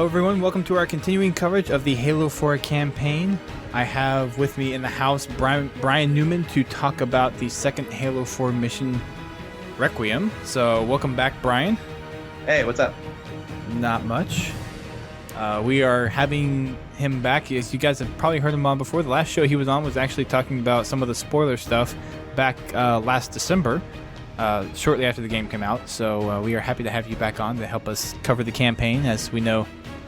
Hello everyone, welcome to our continuing coverage of the Halo 4 campaign. I have with me in the house Brian Newman to talk about the second Halo 4 mission, Requiem. So welcome back, Brian. Hey, what's up? Not much. We are having him back. As you guys have probably heard him on before, the last show he was on was actually talking about some of the spoiler stuff back last December. Shortly after the game came out, so we are happy to have you back on to help us cover the campaign. As we know,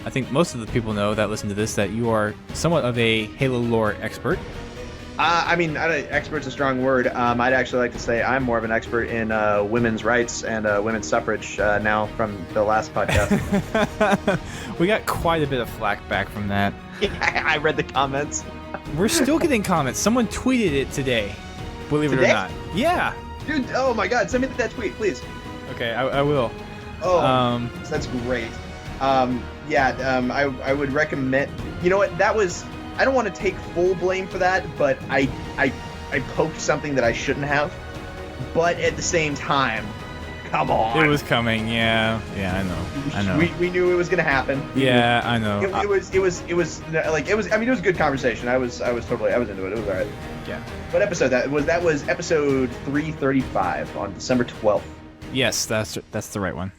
I think most of the people know that listen to this that you are somewhat of a Halo lore expert. Expert's a strong word. I'd actually like to say I'm more of an expert in women's rights and women's suffrage now from the last podcast. We got quite a bit of flack back from that. Yeah, I read the comments. We're still getting comments. Someone tweeted it today, believe it or not. Yeah. Dude, oh my god, send me that tweet, please. Okay, I will. Oh, that's great. I would recommend... You know what, that was... I don't want to take full blame for that, but I poked something that I shouldn't have. But at the same time, come on. It was coming, yeah, I know. We knew it was going to happen. Yeah, I know. It was a good conversation. I was into it. It was all right. Yeah. What episode that was? That was episode 335 on December 12th. Yes, that's the right one.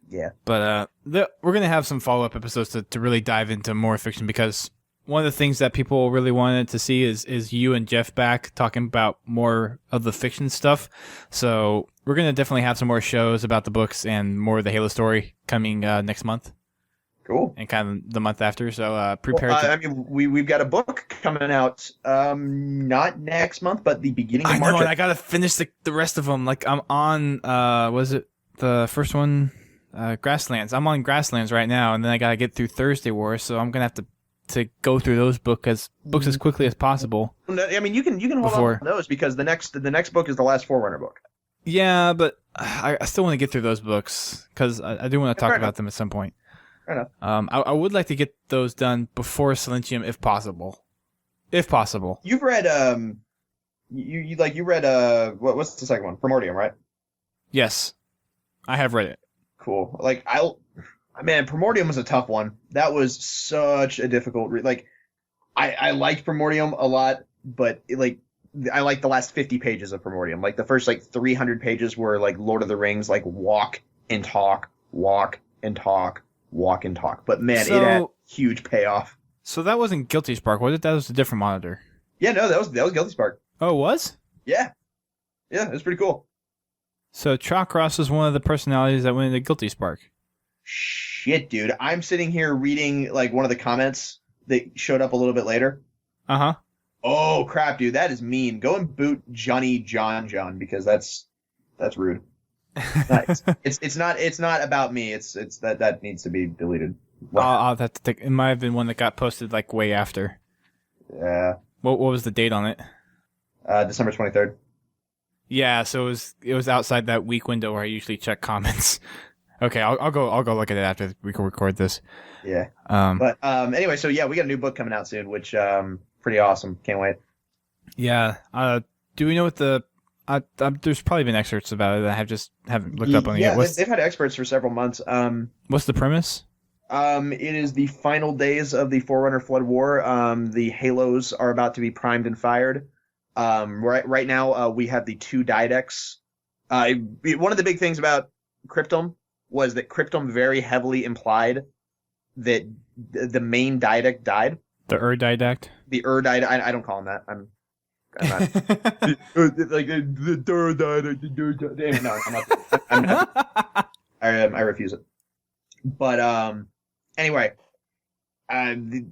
Yeah. But we're going to have some follow-up episodes to really dive into more fiction, because one of the things that people really wanted to see is you and Jeff back talking about more of the fiction stuff. So we're going to definitely have some more shows about the books and more of the Halo story coming next month. Cool. And kind of the month after. So prepare. We've got a book coming out, not next month, but the beginning of March. I know, and I got to finish the rest of them. Like I'm on, was it the first one? Grasslands. I'm on Grasslands right now, and then I got to get through Thursday War, so I'm going to have to go through those books as quickly as possible. I mean, you can hold on to those, because the next book is the last Forerunner book. Yeah, but I still want to get through those books, because I do want to talk about them at some point. Fair enough. I would like to get those done before Silentium, if possible. If possible. You've read you read what's the second one? Primordium, right? Yes, I have read it. Cool. Primordium was a tough one. That was such a difficult read. I liked Primordium a lot, but I liked the last 50 pages of Primordium. Like the first 300 pages were like Lord of the Rings, walk and talk, walk and talk, walk and talk. But man, it had huge payoff. So that wasn't Guilty Spark, was it? That was a different monitor. Yeah, no, that was Guilty Spark. Oh, it was? Yeah. Yeah, it was pretty cool. So Chalkross was one of the personalities that went into Guilty Spark. Shit, dude. I'm sitting here reading one of the comments that showed up a little bit later. Uh-huh. Oh crap, dude, that is mean. Go and boot Johnny John, because that's rude. It's not about me. It's that needs to be deleted. I'll have to take. It might have been one that got posted way after. Yeah. What was the date on it? December 23rd. Yeah, so it was outside that week window where I usually check comments. Okay, I'll go look at it after we can record this. Yeah. Anyway, so yeah, we got a new book coming out soon, which pretty awesome. Can't wait. Yeah. Do we know what the there's probably been excerpts about it that I haven't looked up on it yet. Yeah, they've had experts for several months. What's the premise? It is the final days of the Forerunner Flood War. The Halos are about to be primed and fired. Right now, we have the two Didacs. One of the big things about Cryptum was that Cryptum very heavily implied that the main Didac died. The Didact? The Didact. I don't call him that. I'm not. The Didact. No, I'm not. I refuse it. But anyway, the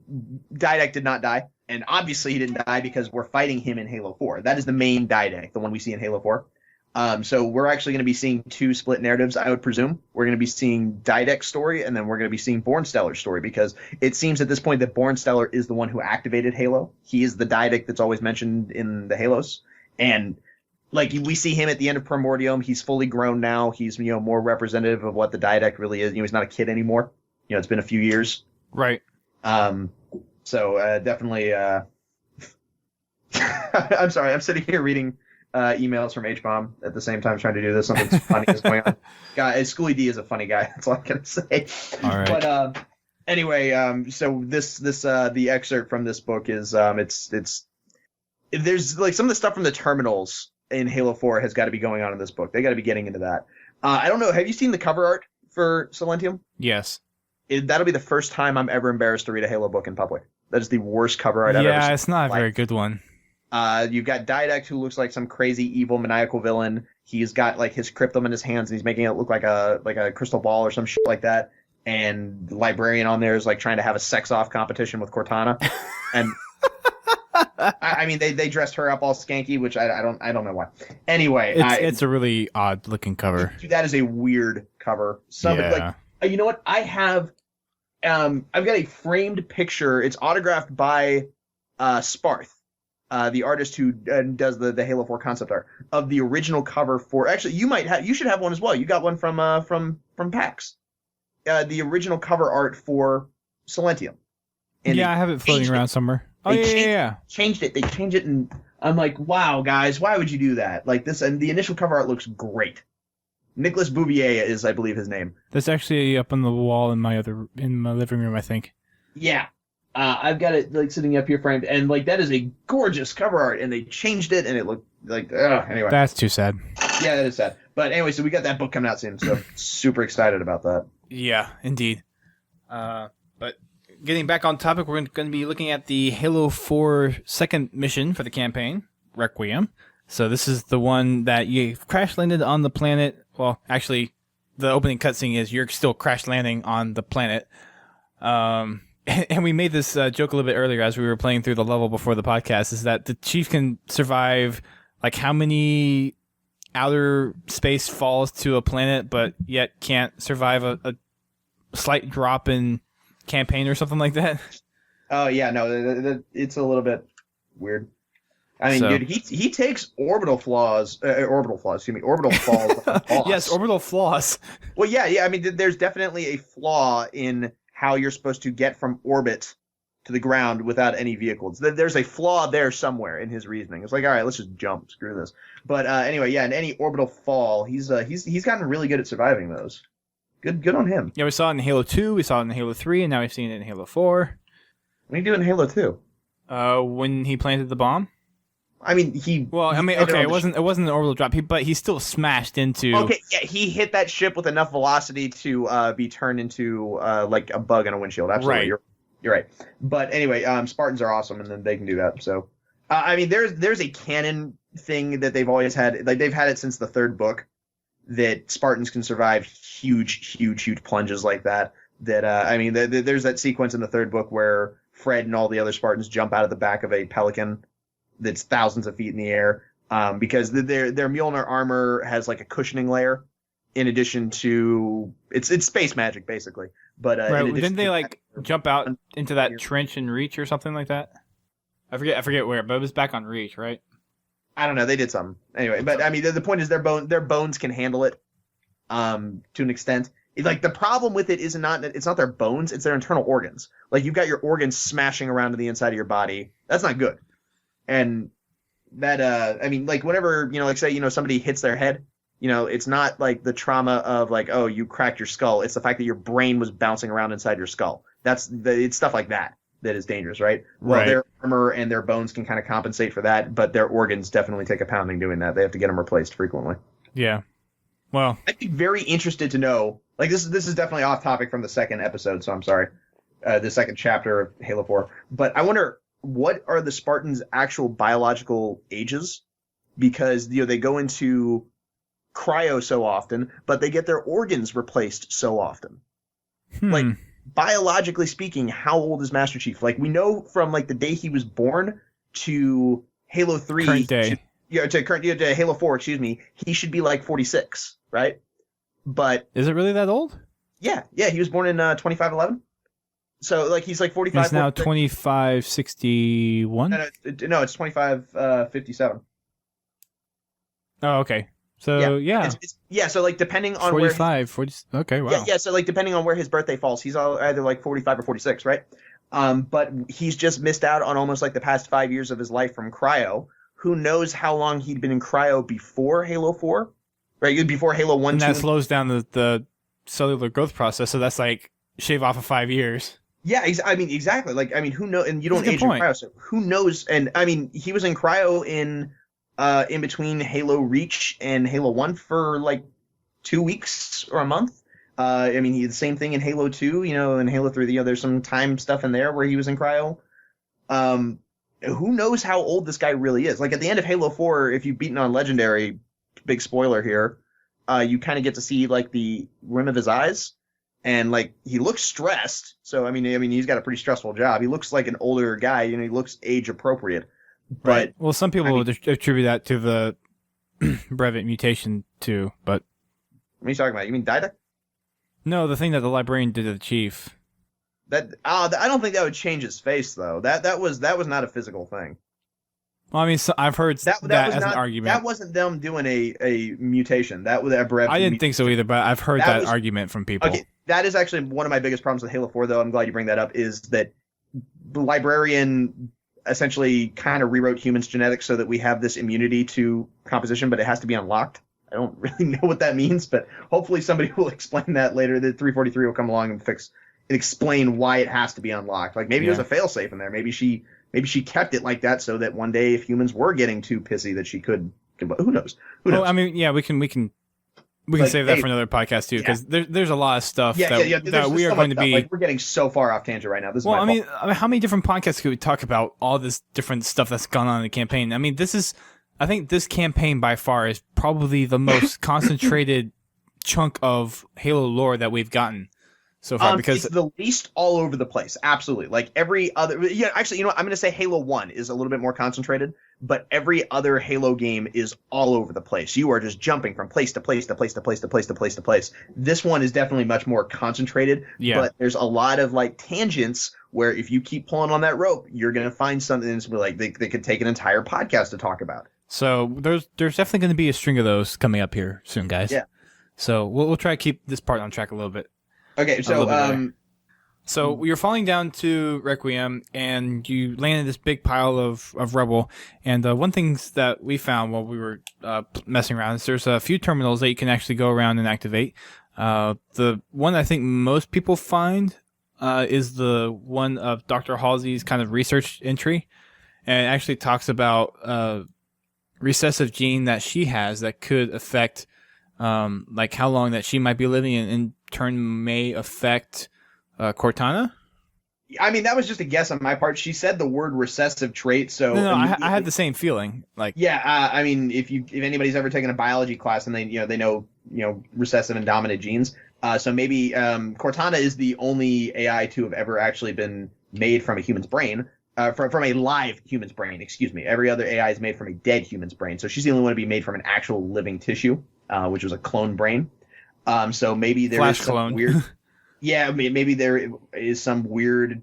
Didac did not die. And obviously he didn't die because we're fighting him in Halo 4. That is the main Didac, the one we see in Halo 4. So we're actually going to be seeing two split narratives, I would presume. We're going to be seeing Didac's story, and then we're going to be seeing Bornstellar's story, because it seems at this point that Bornstellar is the one who activated Halo. He is the Didac that's always mentioned in the Halos. And we see him at the end of Primordium. He's fully grown now. He's, more representative of what the Didac really is. He's not a kid anymore. It's been a few years. Right. So definitely I'm sorry, I'm sitting here reading emails from H-Bomb at the same time trying to do this. Something funny is going on. Schooly D is a funny guy. That's all I'm going to say. All right. Anyway, so the excerpt from this book is it's there's like some of the stuff from the terminals in Halo 4 has got to be going on in this book. They got to be getting into that. I don't know. Have you seen the cover art for Silentium? Yes. That'll be the first time I'm ever embarrassed to read a Halo book in public. That is the worst cover art I've ever seen. Yeah, it's not a very good one. You've got Didact, who looks like some crazy, evil, maniacal villain. He's got like his cryptum in his hands, and he's making it look like a crystal ball or some shit like that. And the Librarian on there is like trying to have a sex-off competition with Cortana. And I mean, they dressed her up all skanky, which I don't know why. Anyway, it's a really odd looking cover. That is a weird cover. Like, you know what? I've got a framed picture. It's autographed by Sparth, the artist who does the Halo 4 concept art, of the original cover for. Actually, you should have one as well. You got one from PAX. The original cover art for Silentium. And I have it floating around somewhere. Oh, yeah. Changed it. They changed it, and I'm like, wow, guys, why would you do that? Like this, and the initial cover art looks great. Nicholas Bouvier is, I believe, his name. That's actually up on the wall in my living room, I think. Yeah. I've got it like sitting up here framed, and like that is a gorgeous cover art, and they changed it, and it looked like anyway. That's too sad. Yeah, that is sad. But anyway, so we got that book coming out soon, so super excited about that. Yeah, indeed. But getting back on topic, we're going to be looking at the Halo 4 second mission for the campaign, Requiem. So this is the one that you crash landed on the planet. Well, actually, the opening cutscene is you're still crash landing on the planet. And we made this joke a little bit earlier as we were playing through the level before the podcast, is that the Chief can survive like how many outer space falls to a planet, but yet can't survive a slight drop in campaign or something like that. Oh yeah, no, it's a little bit weird. I mean, dude, he takes orbital falls. Yes, orbital flaws. Well, yeah. I mean, there's definitely a flaw in how you're supposed to get from orbit to the ground without any vehicles. There's a flaw there somewhere in his reasoning. It's like, all right, let's just jump. Screw this. But anyway, yeah, in any orbital fall, he's gotten really good at surviving those. Good on him. Yeah, we saw it in Halo 2, we saw it in Halo 3, and now we've seen it in Halo 4. What did he do in Halo 2? When he planted the bomb. I mean, it wasn't an orbital drop, but he still smashed into. Okay, yeah, he hit that ship with enough velocity to be turned into like a bug on a windshield. Absolutely, right. You're right. But anyway, Spartans are awesome, and then they can do that. So, I mean, there's a canon thing that they've always had. Like they've had it since the third book, that Spartans can survive huge plunges like that. That I mean, there's that sequence in the third book where Fred and all the other Spartans jump out of the back of a Pelican that's thousands of feet in the air, because their Mjolnir armor has like a cushioning layer in addition to it's space magic basically. But right, didn't they like jump out into that trench and Reach or something like that? I forget where, but it was back on Reach, right? I don't know. They did something anyway. But I mean, the point is their bones can handle it to an extent. Like the problem with it is it's not their bones, it's their internal organs. Like you've got your organs smashing around to the inside of your body. That's not good. And that, I mean, like whenever, like say, somebody hits their head, it's not like the trauma of like, oh, you cracked your skull. It's the fact that your brain was bouncing around inside your skull. It's stuff like that is dangerous, right? Well, right. Their armor and their bones can kind of compensate for that, but their organs definitely take a pounding doing that. They have to get them replaced frequently. Yeah. Well, I'd be very interested to know, like this is definitely off topic from the second episode, so I'm sorry. The second chapter of Halo 4. But I wonder, what are the Spartans' actual biological ages? Because they go into cryo so often, but they get their organs replaced so often. Like biologically speaking, how old is Master Chief? Like we know from like the day he was born to Halo 3, current day. To Halo 4, excuse me, he should be like 46, right? But is it really that old? Yeah, he was born in 2511. So, like, he's like 45. He's now 2561? No, it's 2557. Oh, okay. So, yeah. So, like, depending on 45, 40, okay, wow. Yeah, so, like, depending on where his birthday falls, he's either, like, 45 or 46, right? But he's just missed out on almost, like, the past 5 years of his life from cryo. Who knows how long he'd been in cryo before Halo 4? Right, before Halo 1, and 2. that slows down the cellular growth process, so that's, like, shave off of 5 years. Yeah, I mean, exactly. Like, I mean, who knows? And you don't That's a age good in point. cryo, so who knows? And I mean, he was in cryo in between Halo Reach and Halo 1 for like 2 weeks or a month. I mean, the same thing in Halo 2, and Halo 3, there's some time stuff in there where he was in cryo. Who knows how old this guy really is? Like, at the end of Halo 4, if you've beaten on Legendary, big spoiler here, you kind of get to see, like, the rim of his eyes. And, like, he looks stressed. So, I mean, he's got a pretty stressful job. He looks like an older guy. He looks age appropriate. But Right. Well, some people would attribute that to the brevet mutation too, but what are you talking about? You mean Didact? no, the thing that the librarian did to the chief. I don't think that would change his face though. That was not a physical thing. Well, I mean, I've heard that as an argument. That wasn't them doing a mutation. That was a brevet. I didn't think so either, but I've heard that argument from people. Okay, that is actually one of my biggest problems with Halo 4, though. I'm glad you bring that up. Is that the librarian essentially kind of rewrote humans' genetics so that we have this immunity to composition, but it has to be unlocked. I don't really know what that means, but hopefully somebody will explain that later. The 343 will come along and explain why it has to be unlocked. Like maybe there's a failsafe in there. Maybe she kept it like that so that one day if humans were getting too pissy that she could. Who knows? Well, I mean, yeah, we can save that for another podcast too, because there's a lot of stuff that we are going to be. Like, we're getting so far off tangent right now. This is I mean, how many different podcasts could we talk about all this different stuff that's gone on in the campaign? I mean, I think this campaign by far is probably the most concentrated chunk of Halo lore that we've gotten so far, because it's the least all over the place. Absolutely. Like every other, actually, you know what? I'm going to say Halo 1 is a little bit more concentrated, but every other Halo game is all over the place. You are just jumping from place to place to place to place to place to place to place. This one is definitely much more concentrated, but there's a lot of like tangents where if you keep pulling on that rope, you're going to find something that's like they could take an entire podcast to talk about. So there's definitely going to be a string of those coming up here soon, guys. Yeah. So we'll try to keep this part on track a little bit. Okay, so you're falling down to Requiem, and you land in this big pile of rubble. And one things that we found while we were messing around is there's a few terminals that you can actually go around and activate. The one I think most people find is the one of Dr. Halsey's kind of research entry, and it actually talks about recessive gene that she has that could affect like how long that she might be living, and in turn may affect Cortana. I mean, that was just a guess on my part. She said the word recessive trait, so no, I had the same feeling. Like, I mean, if anybody's ever taken a biology class and they know recessive and dominant genes, so maybe Cortana is the only AI to have ever actually been made from a human's brain, from a live human's brain. Excuse me. Every other AI is made from a dead human's brain, so she's the only one to be made from an actual living tissue, which was a clone brain. So maybe there is some weird. Yeah, maybe there is some weird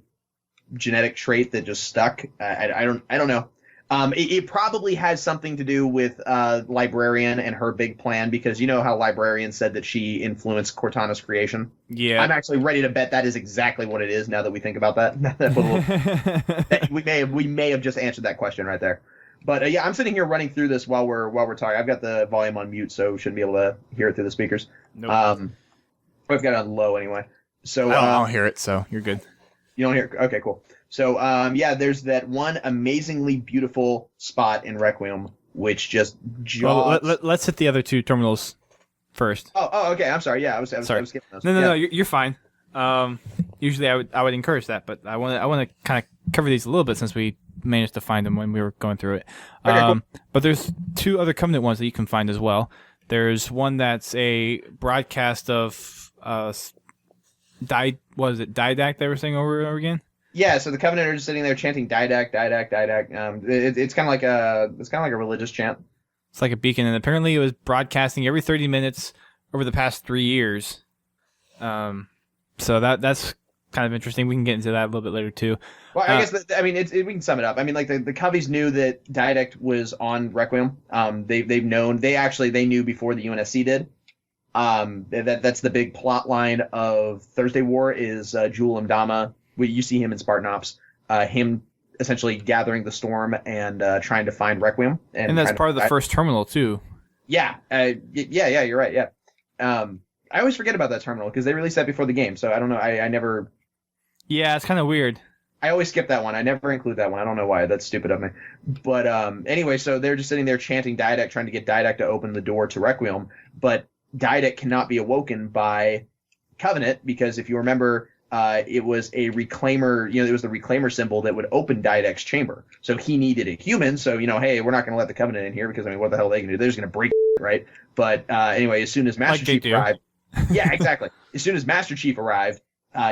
genetic trait that just stuck. I don't know. It probably has something to do with Librarian and her big plan, because you know how Librarian said that she influenced Cortana's creation. Yeah, I'm actually ready to bet that is exactly what it is. Now that we think about that, we may have just answered that question right there. But I'm sitting here running through this while we're talking. I've got the volume on mute, so shouldn't be able to hear it through the speakers. Nope. I've got it on low anyway. So I don't hear it, so you're good. You don't hear it? Okay, cool. So there's that one amazingly beautiful spot in Requiem which just jaws. Well, let's hit the other two terminals first. Oh, okay. I'm sorry. Yeah, I was skipping those. No, you're fine. Usually I would encourage that, but I want to kind of cover these a little bit since we managed to find them when we were going through it. Okay, cool. But there's two other Covenant ones that you can find as well. There's one that's a broadcast of Didact they were saying over and over again? Yeah, so the Covenant are just sitting there chanting Didact. It's kind of like a religious chant. It's like a beacon, and apparently it was broadcasting every 30 minutes over the past 3 years. So that's kind of interesting. We can get into that a little bit later too. Well, I guess we can sum it up. I mean, like the Covies knew that Didact was on Requiem. They knew before the UNSC did. That's the big plot line of Thursday War is Jul Mdama. You see him in Spartan Ops. Him essentially gathering the storm and trying to find Requiem. And that's part of the first terminal too. Yeah, you're right. Yeah. I always forget about that terminal because they released that before the game. So I don't know. I never. Yeah, it's kind of weird. I always skip that one. I never include that one. I don't know why. That's stupid of me. But anyway, so they're just sitting there chanting Didact, trying to get Didact to open the door to Requiem. But Didact cannot be awoken by Covenant because if you remember, it was a reclaimer. It was the reclaimer symbol that would open Didact's chamber. So he needed a human. So hey, we're not going to let the Covenant in here because what the hell are they going to do? They're just going to break it, right? But anyway, as soon as Master Chief arrived, yeah, exactly. As soon as Master Chief arrived.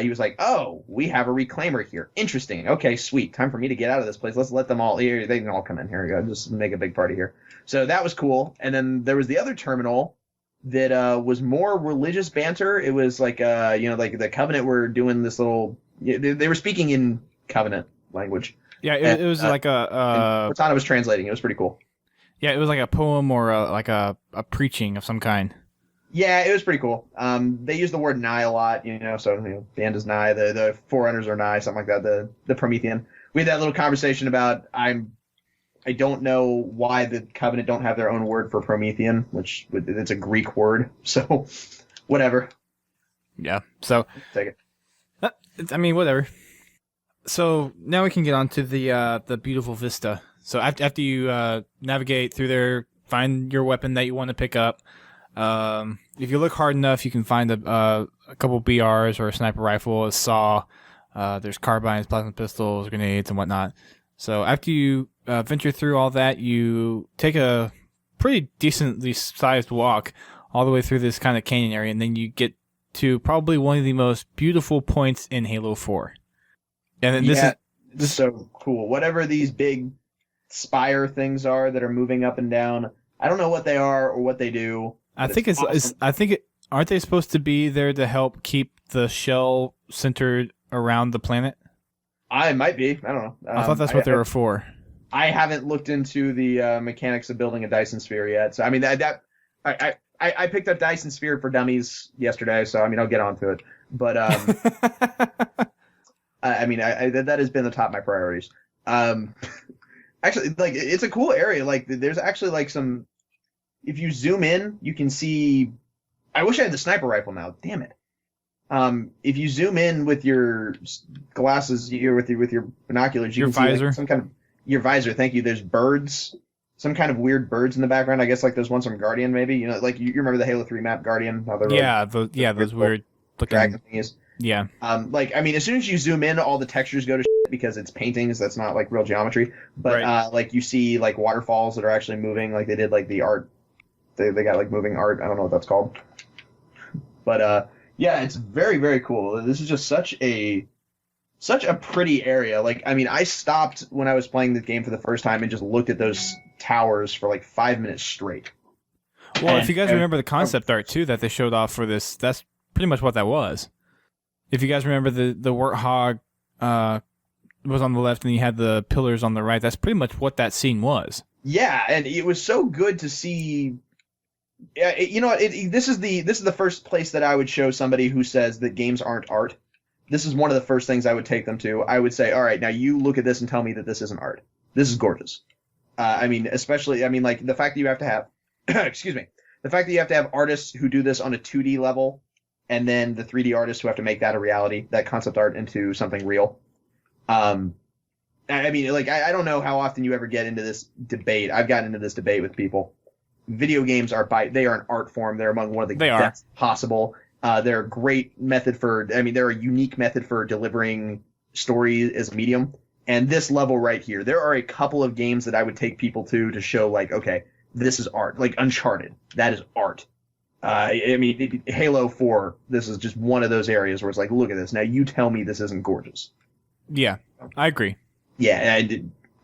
He was like, "Oh, we have a reclaimer here. Interesting. Okay, sweet. Time for me to get out of this place. Let's let them all here. They can all come in. Here we go. Just make a big party here." So that was cool. And then there was the other terminal that was more religious banter. It was like, like the Covenant were doing this little. They were speaking in Covenant language. Yeah, it was like a. Cortana was translating. It was pretty cool. Yeah, it was like a poem or like a preaching of some kind. Yeah, it was pretty cool. They use the word nigh a lot, so the end is nigh, the forerunners are nigh, something like that, the Promethean. We had that little conversation about I don't know why the Covenant don't have their own word for Promethean, which it's a Greek word, so whatever. Yeah, so take it. I mean, whatever. So now we can get on to the beautiful vista. So after you navigate through there, find your weapon that you want to pick up. If you look hard enough, you can find a couple BRs or a sniper rifle, a saw. There's carbines, plasma pistols, grenades, and whatnot. So after you venture through all that, you take a pretty decently sized walk all the way through this kind of canyon area, and then you get to probably one of the most beautiful points in Halo 4. And then this is so cool. Whatever these big spire things are that are moving up and down, I don't know what they are or what they do. I think aren't they supposed to be there to help keep the shell centered around the planet? I might be. I don't know. I thought that's what they were for. I haven't looked into the mechanics of building a Dyson Sphere yet. So I mean I picked up Dyson Sphere for Dummies yesterday. So I mean I'll get onto it. But I mean that has been the top of my priorities. Actually, like it's a cool area. Like there's actually like some. If you zoom in, you can see. I wish I had the sniper rifle now. Damn it. If you zoom in with your glasses, with your binoculars, you can see visor. Like some kind of your visor. Thank you. There's birds, some kind of weird birds in the background. I guess like there's one from Guardian, maybe. Like you remember the Halo 3 map Guardian? How those weird looking dragon thingies. Yeah. Like I mean, as soon as you zoom in, all the textures go to shit because it's paintings. That's not like real geometry. But right. Like you see like waterfalls that are actually moving. Like they did like the art. They got like moving art. I don't know what that's called. But yeah, it's very, very cool. This is just such a pretty area. Like, I mean, I stopped when I was playing the game for the first time and just looked at those towers for like 5 minutes straight. Well, if you guys remember the concept art too that they showed off for this, that's pretty much what that was. If you guys remember the Warthog was on the left and you had the pillars on the right, that's pretty much what that scene was. Yeah, and it was so good to see. Yeah, this is the first place that I would show somebody who says that games aren't art. This is one of the first things I would take them to. I would say, all right, now you look at this and tell me that this isn't art. This is gorgeous. I mean, especially, I mean, like the fact that you have to have, excuse me, the fact that you have to have artists who do this on a 2D level, and then the 3D artists who have to make that a reality, that concept art into something real. I mean, like I don't know how often you ever get into this debate. I've gotten into this debate with people. Video games are an art form. They're among one of the best possible. They're a great method they're a unique method for delivering story as a medium. And this level right here, there are a couple of games that I would take people to show like, okay, this is art. Like Uncharted, that is art. I mean, Halo 4, this is just one of those areas where it's like, look at this. Now you tell me this isn't gorgeous. Yeah, I agree. Yeah,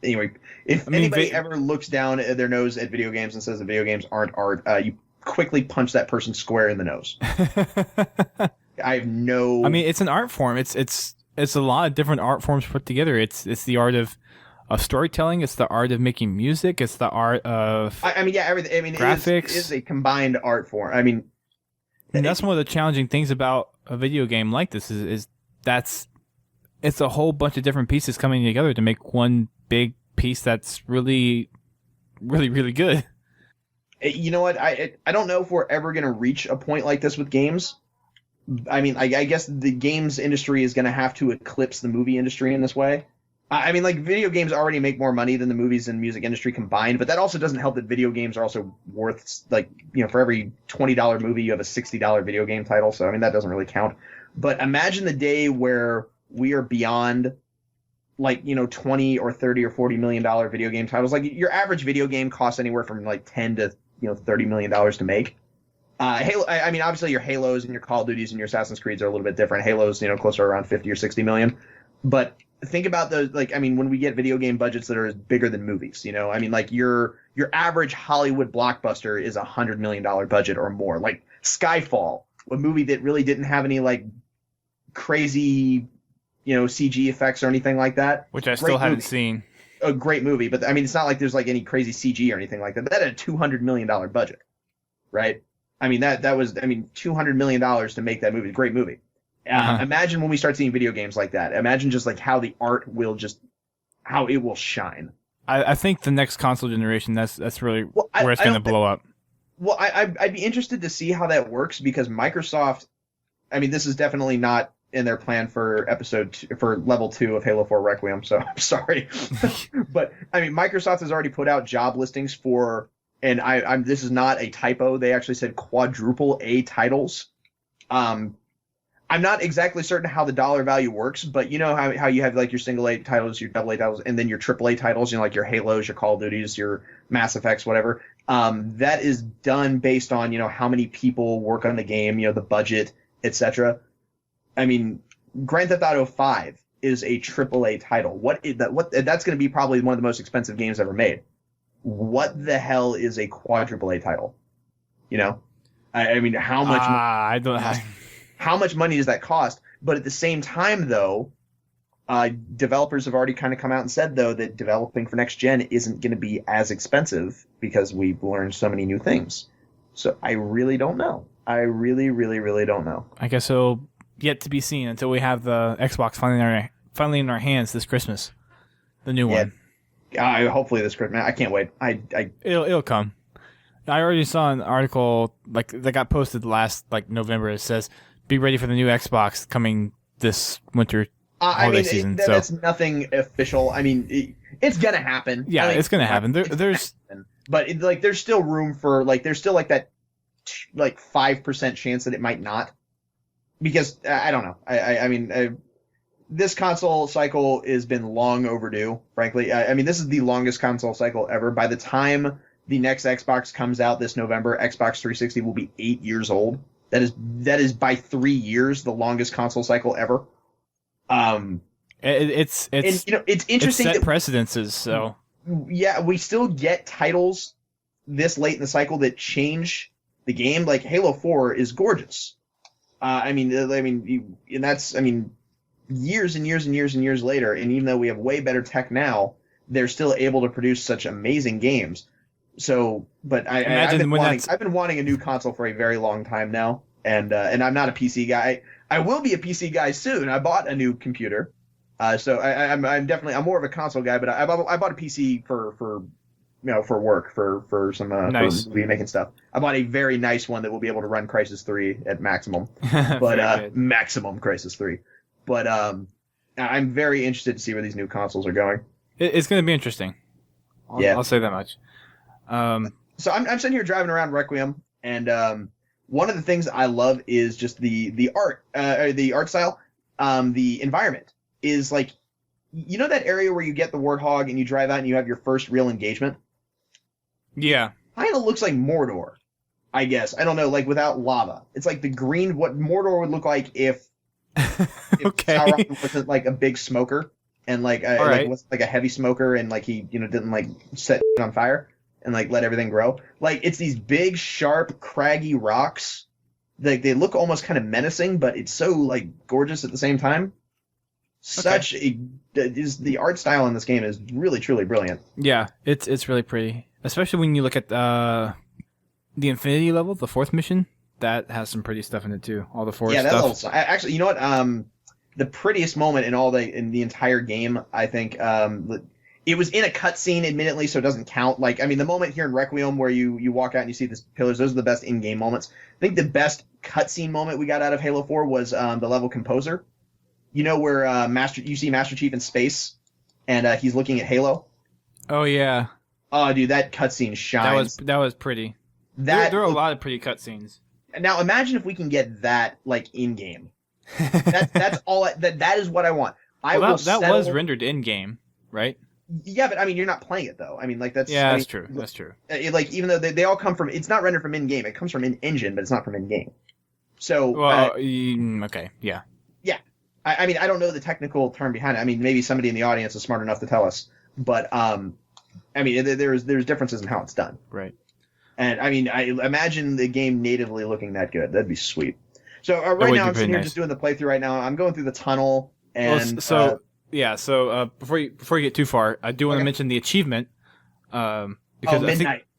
anyway, if anybody ever looks down at their nose at video games and says that video games aren't art, you quickly punch that person square in the nose. I have no. I mean, it's an art form. It's a lot of different art forms put together. It's the art of storytelling. It's the art of making music. It's the art of. I mean, yeah, everything. I mean, graphics. It is a combined art form. I mean, and that's one of the challenging things about a video game like this is it's a whole bunch of different pieces coming together to make one big piece that's really, really, really good. You know what? I don't know if we're ever going to reach a point like this with games. I mean, I guess the games industry is going to have to eclipse the movie industry in this way. I mean, like, video games already make more money than the movies and music industry combined, but that also doesn't help that video games are also worth, like, for every $20 movie, you have a $60 video game title. So, I mean, that doesn't really count. But imagine the day where we are beyond, like, 20 or 30 or $40 million video game titles. Like, your average video game costs anywhere from like 10 to, $30 million to make. Halo, I mean, obviously your Halos and your Call of Duties and your Assassin's Creeds are a little bit different. Halos, closer to around 50 or 60 million. But think about those, like, I mean, when we get video game budgets that are bigger than movies, I mean, like, your average Hollywood blockbuster is $100 million budget or more. Like Skyfall, a movie that really didn't have any, like, crazy, CG effects or anything like that. Which I still haven't seen. A great movie, but I mean, it's not like there's like any crazy CG or anything like that. That had a $200 million budget, right? I mean, that was, $200 million to make that movie. Great movie. Imagine when we start seeing video games like that. Imagine just like how the art will how it will shine. I think the next console generation, that's really where it's going to blow up. Well, I'd be interested to see how that works because Microsoft, I mean, this is definitely not in their plan for for level 2 of Halo 4 Requiem, so I'm sorry. But I mean, Microsoft has already put out job listings for, and this is not a typo, they actually said quadruple A titles. I'm not exactly certain how the dollar value works, but you know how you have like your single A titles, your double A titles, and then your triple A titles, like your Halos, your Call of Duties, your Mass Effects, whatever. That is done based on, how many people work on the game, the budget, etc. I mean, Grand Theft Auto 5 is a AAA title. That's going to be probably one of the most expensive games ever made. What the hell is a quadruple A title? I mean, how much? How much money does that cost? But at the same time, though, developers have already kind of come out and said, though, that developing for next gen isn't going to be as expensive because we've learned so many new things. So I really don't know. I really, really, really don't know. I guess it'll yet to be seen until we have the Xbox finally in our hands this Christmas, the new one. Hopefully this Christmas. I can't wait. It'll come. I already saw an article like that got posted last November. It says, "Be ready for the new Xbox coming this winter holiday season." That's nothing official. I mean, it's gonna happen. Yeah, it's gonna happen. There's still room for there's still that 5% chance that it might not. Because I don't know. I mean, this console cycle has been long overdue, frankly. I mean, this is the longest console cycle ever. By the time the next Xbox comes out this November, Xbox 360 will be 8 years old. That is by 3 years the longest console cycle ever. It's interesting. It's set precedences. So yeah, we still get titles this late in the cycle that change the game. Like Halo 4 is gorgeous. And that's years and years and years and years later. And even though we have way better tech now, they're still able to produce such amazing games. So, but I've been wanting a new console for a very long time now, and I'm not a PC guy. I will be a PC guy soon. I bought a new computer, so I'm more of a console guy. But I bought a PC for work, for some nice. for movie making stuff. I bought a very nice one that will be able to run Crysis 3 at maximum, but maximum Crysis 3. But I'm very interested to see where these new consoles are going. It's going to be interesting. I'll say that much. So I'm sitting here driving around Requiem, and one of the things I love is just the art, the art style. The environment is like, that area where you get the Warthog and you drive out and you have your first real engagement. Yeah, kind of looks like Mordor, I guess. I don't know, without lava. It's like the green. What Mordor would look like if okay. Sauron wasn't a big smoker and was a heavy smoker and he didn't set on fire and let everything grow. It's these big, sharp, craggy rocks. They look almost kind of menacing, but it's so gorgeous at the same time. The art style in this game is really truly brilliant. Yeah, it's really pretty, especially when you look at the Infinity level, the 4th mission. That has some pretty stuff in it too. All the forest stuff. Yeah, that actually, you know what? The prettiest moment in the entire game, I think, It was in a cutscene, admittedly, so it doesn't count. Like, I mean, the moment here in Requiem where you walk out and you see the pillars, those are the best in-game moments. I think the best cutscene moment we got out of Halo 4 was the level Composer. You know where you see Master Chief in space, and he's looking at Halo. Oh yeah. Oh, dude, that cutscene shines. That was pretty. There are a lot of pretty cutscenes. Now imagine if we can get that like in-game. That's all. That is what I want. That was rendered in-game, right? Yeah, but I mean, you're not playing it though. I mean, like that's. Yeah, I that's mean, true. That's true. Like even though they all come from, it's not rendered from in-game. It comes from in-engine, but it's not from in-game. So. Well, okay, yeah. Yeah, I mean, I don't know the technical term behind it. I mean, maybe somebody in the audience is smart enough to tell us. But I mean, there's differences in how it's done. Right. And I mean, I imagine the game natively looking that good. That'd be sweet. So right now I'm sitting here just doing the playthrough right now. I'm going through the tunnel and So before you get too far, I do want to mention the achievement because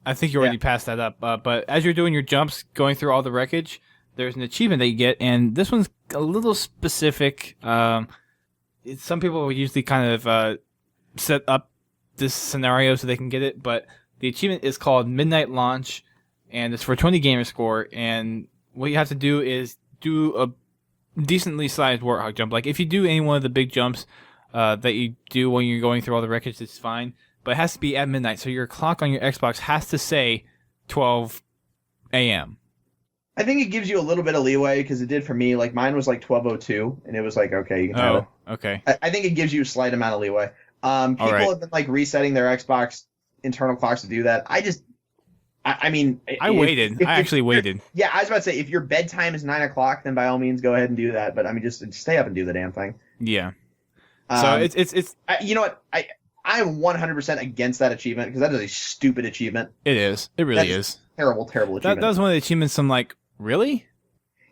I think you already passed that up. But as you're doing your jumps, going through all the wreckage, there's an achievement that you get, and this one's a little specific. Some people will usually kind of set up this scenario so they can get it, but the achievement is called Midnight Launch, and it's for 20 gamer score. And what you have to do is do a decently sized warthog jump. Like if you do any one of the big jumps that you do when you're going through all the wreckage, it's fine. But it has to be at midnight, so your clock on your Xbox has to say 12 a.m. I think it gives you a little bit of leeway because it did for me. Like mine was like 12:02, and it was like okay, you can have it. Okay. I think it gives you a slight amount of leeway. People have been like resetting their Xbox internal clocks to do that. I mean, I actually waited. Yeah, I was about to say if your bedtime is 9 o'clock, then by all means go ahead and do that. But I mean, just stay up and do the damn thing. Yeah. So it's you know what I am 100% against that achievement because that is a stupid achievement. It is. It really is. Terrible achievement. That was one of the achievements. I'm like, really?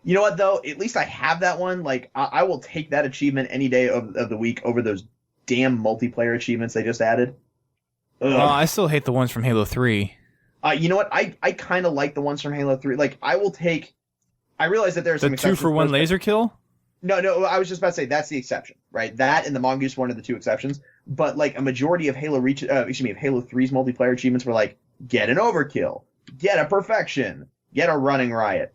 You know what though? At least I have that one. Like I will take that achievement any day of the week over those damn multiplayer achievements they just added. Ugh. Well, I still hate the ones from Halo 3. You know what? I kind of like the ones from Halo 3. Like, I will take... I realize that there's some exceptions. The 2-for-1 laser kill? No, I was just about to say that's the exception, right? That and the Mongoose one are the two exceptions. But, like, a majority of Halo 3's multiplayer achievements were like, get an overkill, get a perfection, get a running riot.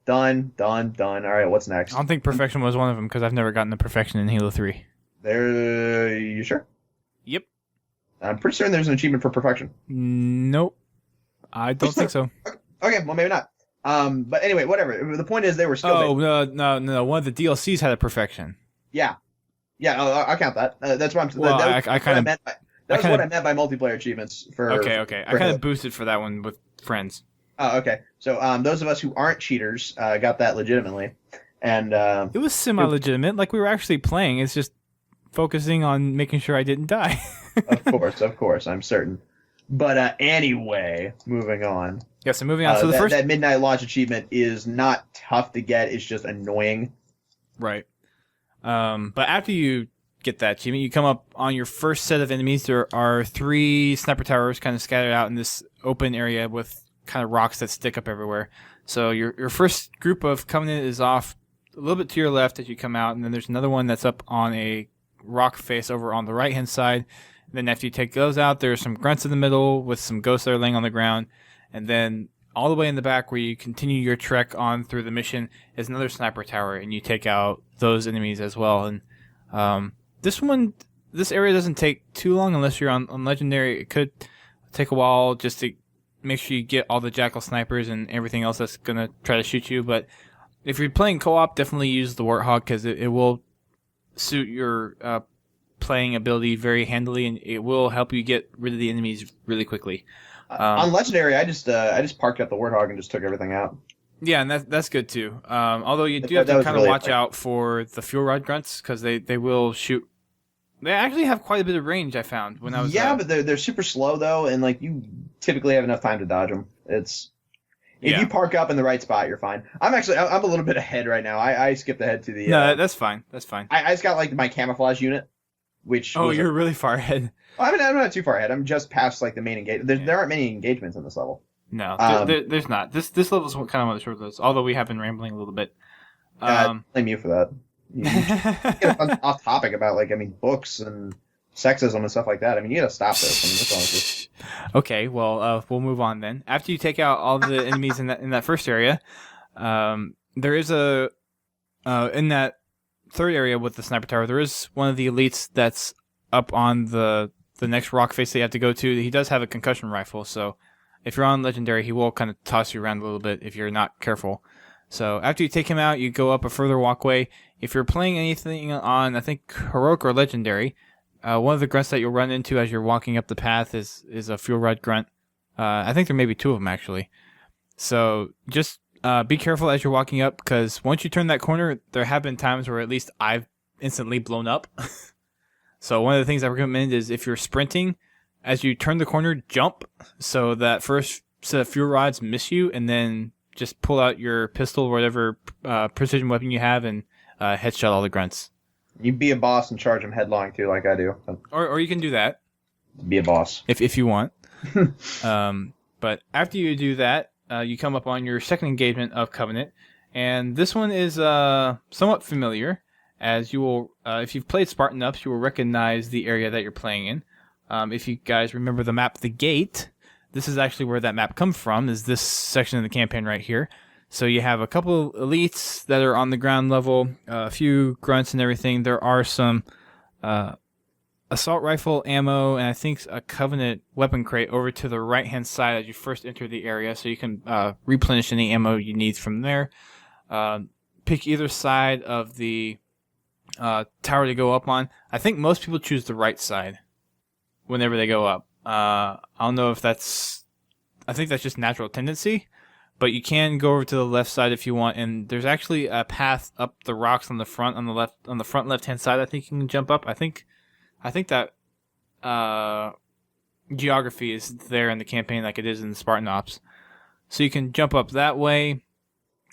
Done. All right, what's next? I don't think perfection was one of them because I've never gotten the perfection in Halo 3. You sure? Yep. I'm pretty certain there's an achievement for perfection. Nope. I don't think so. Okay, well, maybe not. But anyway, whatever. The point is they were still... Oh, no. One of the DLCs had a perfection. Yeah. I'll count that. That's what I'm... Well, that was what I meant by multiplayer achievements. Okay. I kind of boosted for that one with friends. Oh, okay. So those of us who aren't cheaters got that legitimately. And it was semi-legitimate. Like, we were actually playing. It's just focusing on making sure I didn't die. Of course, I'm certain. But anyway, moving on. Yeah, so moving on. So that Midnight Launch achievement is not tough to get. It's just annoying. Right. But after you get that achievement, you come up on your first set of enemies. There are 3 sniper towers kind of scattered out in this open area with kind of rocks that stick up everywhere. So your first group of Covenant is off a little bit to your left as you come out, and then there's another one that's up on a rock face over on the right-hand side. Then after you take those out, there's some grunts in the middle with some ghosts that are laying on the ground. And then all the way in the back where you continue your trek on through the mission is another sniper tower, and you take out those enemies as well. And this area doesn't take too long unless you're on Legendary. It could take a while just to make sure you get all the Jackal snipers and everything else that's going to try to shoot you. But if you're playing co-op, definitely use the Warthog because it will suit your playing ability very handily, and it will help you get rid of the enemies really quickly. On Legendary, I just parked up the Warthog and just took everything out. Yeah, and that's good too. Although you do have to kind of watch out for the fuel rod grunts because they will shoot. They actually have quite a bit of range. I found when I was but they're super slow though, and like you typically have enough time to dodge them. If you park up in the right spot, you're fine. I'm a little bit ahead right now. I skipped ahead to the. No, that's fine. That's fine. I just got like my camouflage unit, which. Oh, you're really far ahead. I'm not too far ahead. I'm just past like the main engagement. There aren't many engagements in this level. No, there's not. This level's kind of one of the short levels. Although we have been rambling a little bit. Blame you for that. You get off topic about books and sexism and stuff like that. I mean, you gotta stop this. I mean, that's honestly. Okay, well, we'll move on then. After you take out all the enemies in that first area, there is in that third area with the sniper tower, there is one of the elites that's up on the next rock face that you have to go to. He does have a concussion rifle, so if you're on legendary, he will kind of toss you around a little bit if you're not careful. So after you take him out, you go up a further walkway. If you're playing anything on, I think, heroic or legendary, one of the grunts that you'll run into as you're walking up the path is a fuel rod grunt. I think there may be two of them, actually. So just be careful as you're walking up, because once you turn that corner, there have been times where at least I've instantly blown up. So one of the things I recommend is if you're sprinting, as you turn the corner, jump so that first set of fuel rods miss you, and then just pull out your pistol or whatever precision weapon you have and headshot all the grunts. You be a boss and charge them headlong too, like I do. Or you can do that. Be a boss. If you want. But after you do that, you come up on your second engagement of Covenant, and this one is somewhat familiar, as you will, if you've played Spartan Ups, you will recognize the area that you're playing in. If you guys remember the map, The Gate, this is actually where that map comes from, is this section of the campaign right here. So you have a couple elites that are on the ground level, a few grunts and everything. There are some assault rifle ammo, and I think a Covenant weapon crate over to the right-hand side as you first enter the area, so you can replenish any ammo you need from there. Pick either side of the tower to go up on. I think most people choose the right side whenever they go up. I don't know if that's... I think that's just natural tendency, but you can go over to the left side if you want, and there's actually a path up the rocks on the front, on the front left-hand side. I think you can jump up. I think that geography is there in the campaign like it is in the Spartan Ops. So you can jump up that way,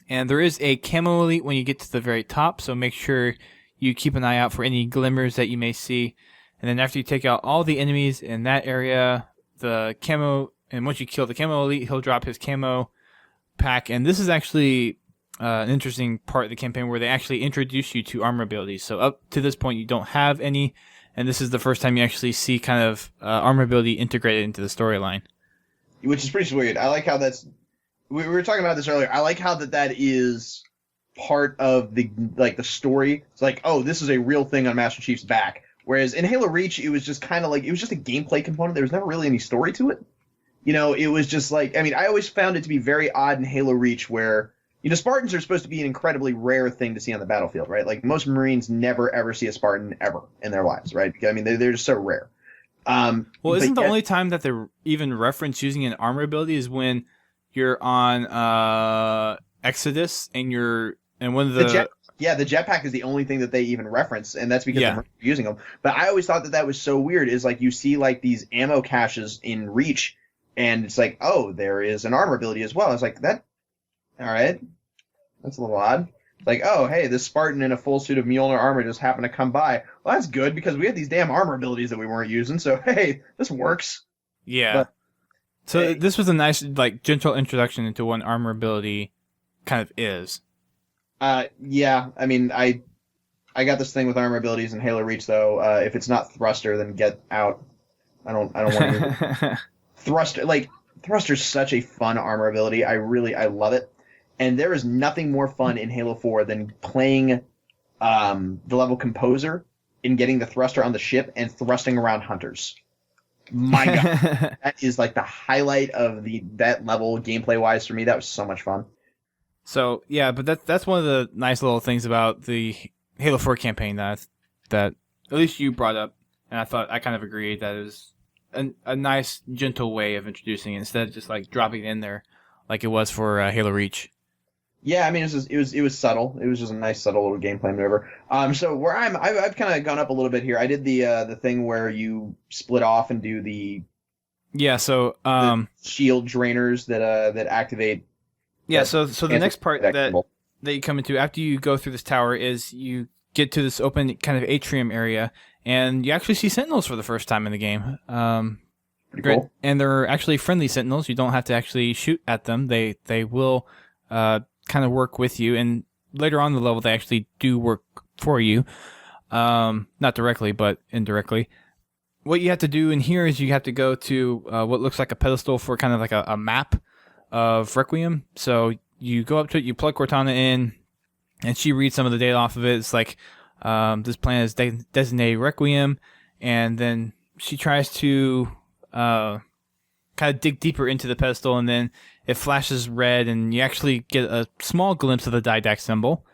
and there is a camo elite when you get to the very top, so make sure you keep an eye out for any glimmers that you may see. And then after you take out all the enemies in that area, the camo, and once you kill the camo elite, he'll drop his camo pack. And this is actually an interesting part of the campaign where they actually introduce you to armor abilities. So up to this point, you don't have any, and this is the first time you actually see kind of armor ability integrated into the storyline. Which is pretty sweet. I like how that's... We were talking about this earlier. I like how that is part of the story. It's like, oh, this is a real thing on Master Chief's back. Whereas in Halo Reach, it was just kind of like, it was just a gameplay component. There was never really any story to it. You know, it was just like, I mean, I always found it to be very odd in Halo Reach where, you know, Spartans are supposed to be an incredibly rare thing to see on the battlefield, right? Like, most Marines never, ever see a Spartan ever in their lives, right? I mean, they're just so rare. Well, isn't the only time that they even reference using an armor ability is when you're on Exodus and one of the jetpack is the only thing that they even reference, and that's because they're using them. But I always thought that was so weird, is like you see like these ammo caches in Reach, and it's like, oh, there is an armor ability as well. It's like, that, all right, that's a little odd. It's like, oh, hey, this Spartan in a full suit of Mjolnir armor just happened to come by. Well, that's good, because we had these damn armor abilities that we weren't using, so hey, this works. Yeah. But, so this was a nice, like, gentle introduction into what an armor ability kind of is. Yeah, I mean, I got this thing with armor abilities in Halo Reach, though. If it's not thruster, then get out. I don't want to. Thruster's such a fun armor ability. I love it. And there is nothing more fun in Halo 4 than playing the level Composer and getting the thruster on the ship and thrusting around hunters. My God, that is like the highlight of that level gameplay wise for me. That was so much fun. So yeah, but that's one of the nice little things about the Halo 4 campaign that at least you brought up, and I kind of agreed that it was a nice gentle way of introducing it instead of just like dropping it in there like it was for Halo Reach. Yeah, I mean, it was subtle. It was just a nice subtle little gameplay maneuver. So where I've kind of gone up a little bit here. I did the thing where you split off and do the the shield drainers that activate. Yeah, so the next part that you come into after you go through this tower is you get to this open kind of atrium area, and you actually see sentinels for the first time in the game. Pretty cool. And they're actually friendly sentinels. You don't have to actually shoot at them. They will kind of work with you, and later on in the level they actually do work for you. Not directly, but indirectly. what you have to do in here is you have to go to what looks like a pedestal for kind of like a map of Requiem. So you go up to it, you plug Cortana in, and she reads some of the data off of it. It's like this planet is designated Requiem, and then she tries to kind of dig deeper into the pedestal, and then it flashes red, and you actually get a small glimpse of the Didact symbol.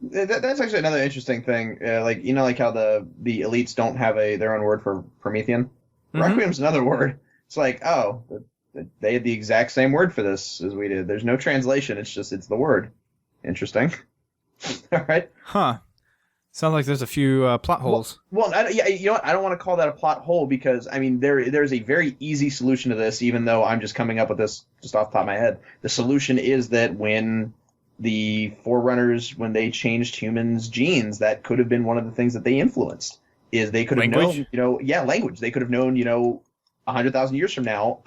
That's actually another interesting thing. Like like how the elites don't have their own word for Promethean. Mm-hmm. Requiem's another word. It's like, oh, they had the exact same word for this as we did. There's no translation. It's the word. Interesting. All right. Huh. Sounds like there's a few plot holes. Well, you know what? I don't want to call that a plot hole because, I mean, there's a very easy solution to this, even though I'm just coming up with this just off the top of my head. The solution is that when the Forerunners, when they changed humans' genes, that could have been one of the things that they influenced. Is they could have known, language. They could have known, 100,000 years from now,